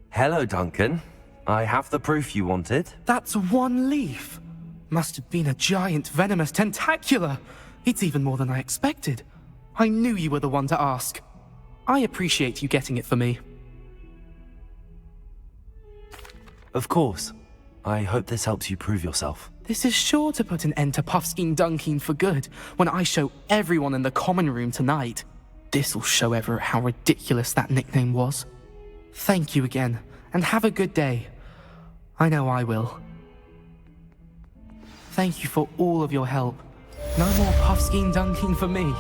Hello, Duncan. I have the proof you wanted. That's one leaf. Must have been a giant venomous tentacula. It's even more than I expected. I knew you were the one to ask. I appreciate you getting it for me. Of course. I hope this helps you prove yourself. This is sure to put an end to Puffskein Dunkeen for good when I show everyone in the common room tonight. This'll show Everett how ridiculous that nickname was. Thank you again, and have a good day. I know I will. Thank you for all of your help. No more Puffskein Dunkeen for me.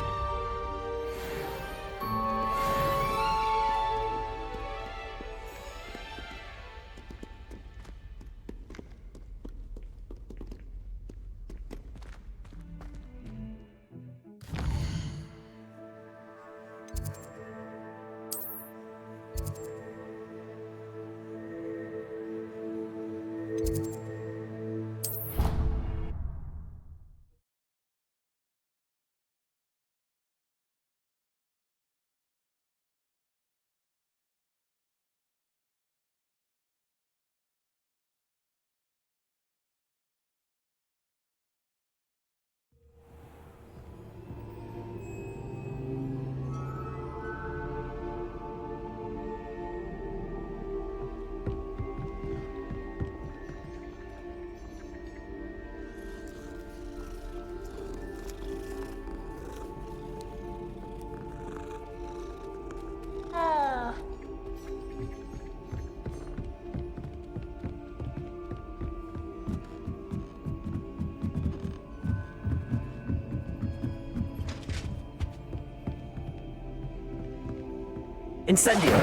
Incendio!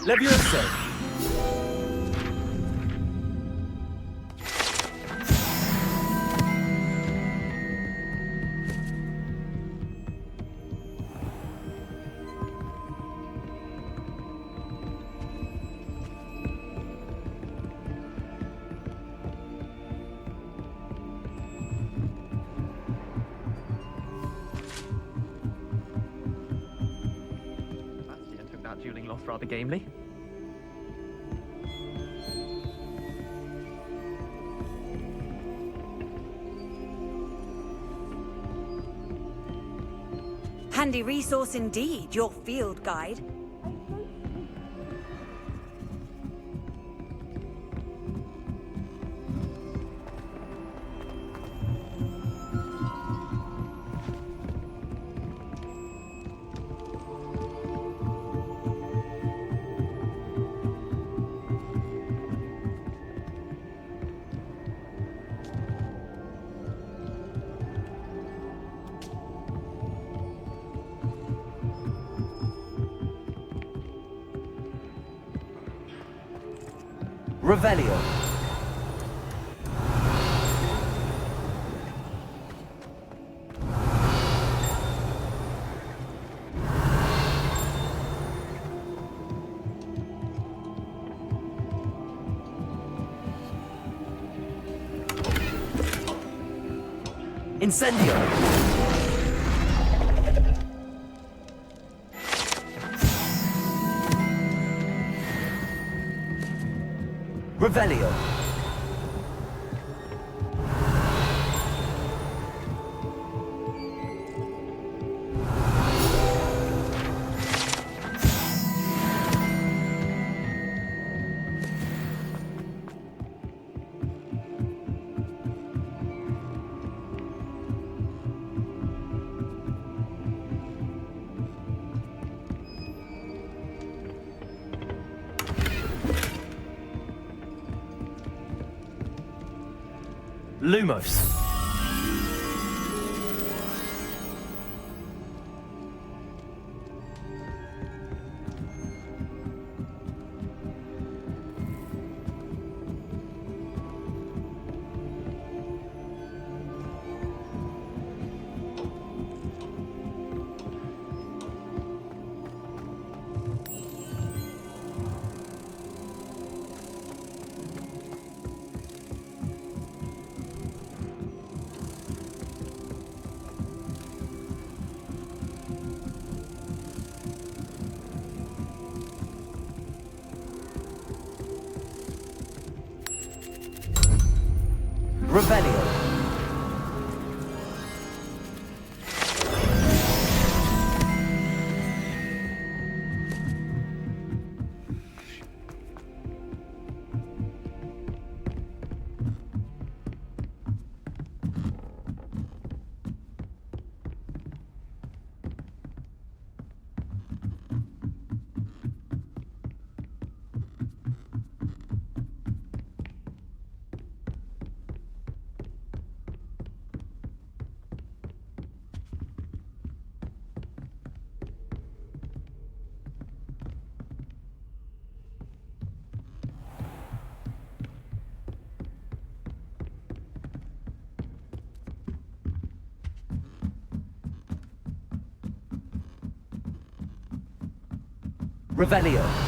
Leviosa! Bastian took that dueling loss rather gamely. Handy resource indeed, your field guide. Revelio. Incendio. Revelio. Lumos. Revelio. Revelio.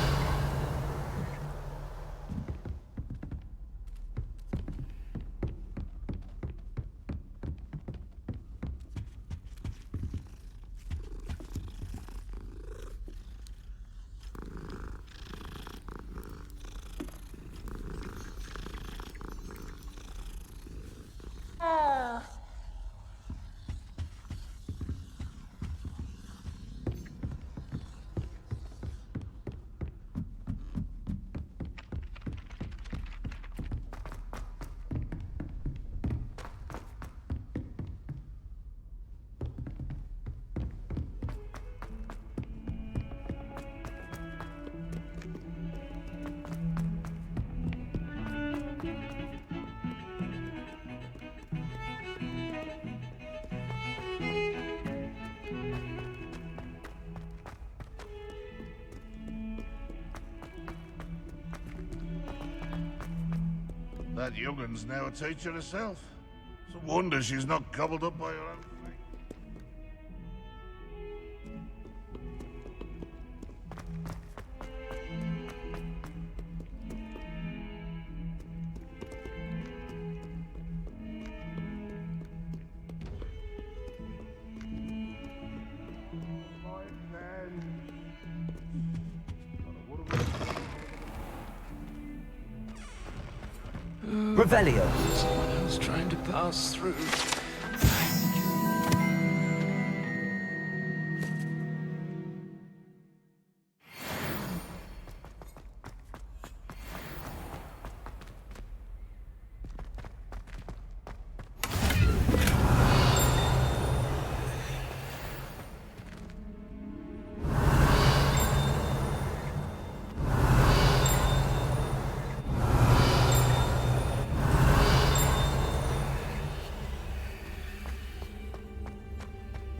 That young'un's now a teacher herself. It's a wonder she's not gobbled up by her own thing. Revelio. Someone else trying to pass through.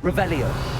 Revelio.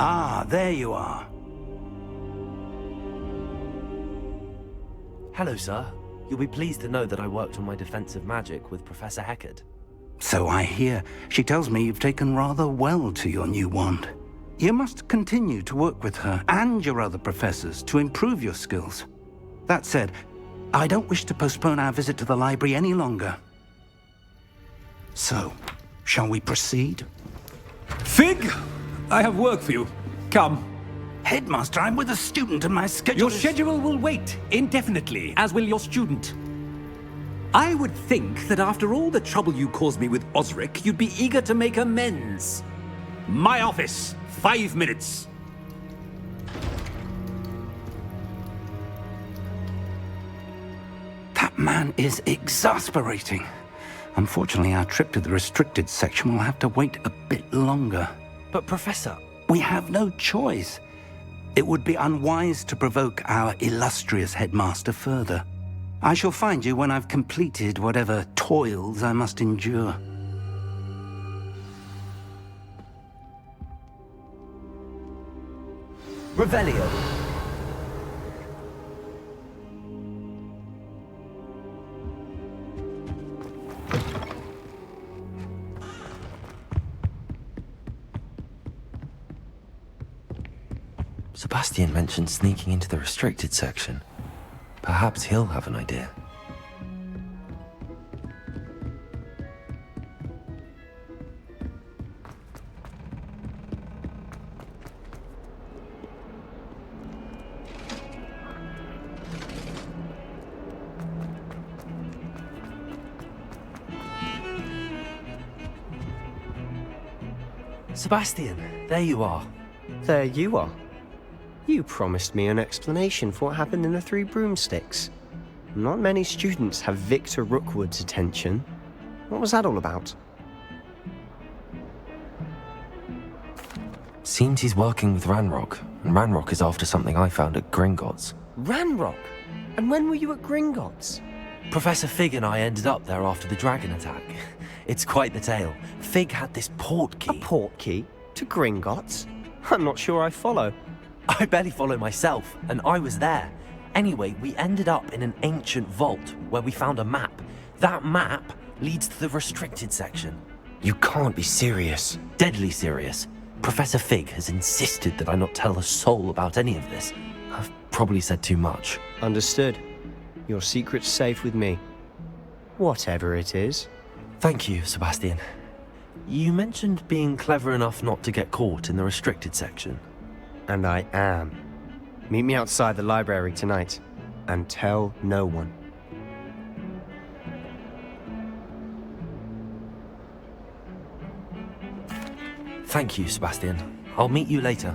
Ah, there you are. Hello, sir. You'll be pleased to know that I worked on my defensive magic with Professor Heckard. So I hear. She tells me you've taken rather well to your new wand. You must continue to work with her and your other professors to improve your skills. That said, I don't wish to postpone our visit to the library any longer. So, shall we proceed? Fig! I have work for you. Come. Headmaster, I'm with a student and my schedule Your schedule will wait indefinitely, as will your student. I would think that after all the trouble you caused me with Osric, you'd be eager to make amends. My office, 5 minutes. That man is exasperating. Unfortunately, our trip to the restricted section will have to wait a bit longer. But, Professor... We have no choice. It would be unwise to provoke our illustrious headmaster further. I shall find you when I've completed whatever toils I must endure. Revelio. Sebastian mentioned sneaking into the restricted section. Perhaps he'll have an idea. Sebastian, there you are. There you are. You promised me an explanation for what happened in the Three Broomsticks. Not many students have Victor Rookwood's attention. What was that all about? Seems he's working with Ranrock, and Ranrock is after something I found at Gringotts. Ranrock? And when were you at Gringotts? Professor Fig and I ended up there after the dragon attack. It's quite the tale. Fig had this port key. A port key? To Gringotts? I'm not sure I follow. I barely follow myself, and I was there. Anyway, we ended up in an ancient vault where we found a map. That map leads to the restricted section. You can't be serious. Deadly serious. Professor Fig has insisted that I not tell a soul about any of this. I've probably said too much. Understood. Your secret's safe with me. Whatever it is. Thank you, Sebastian. You mentioned being clever enough not to get caught in the restricted section. And I am. Meet me outside the library tonight, and tell no one. Thank you, Sebastian. I'll meet you later.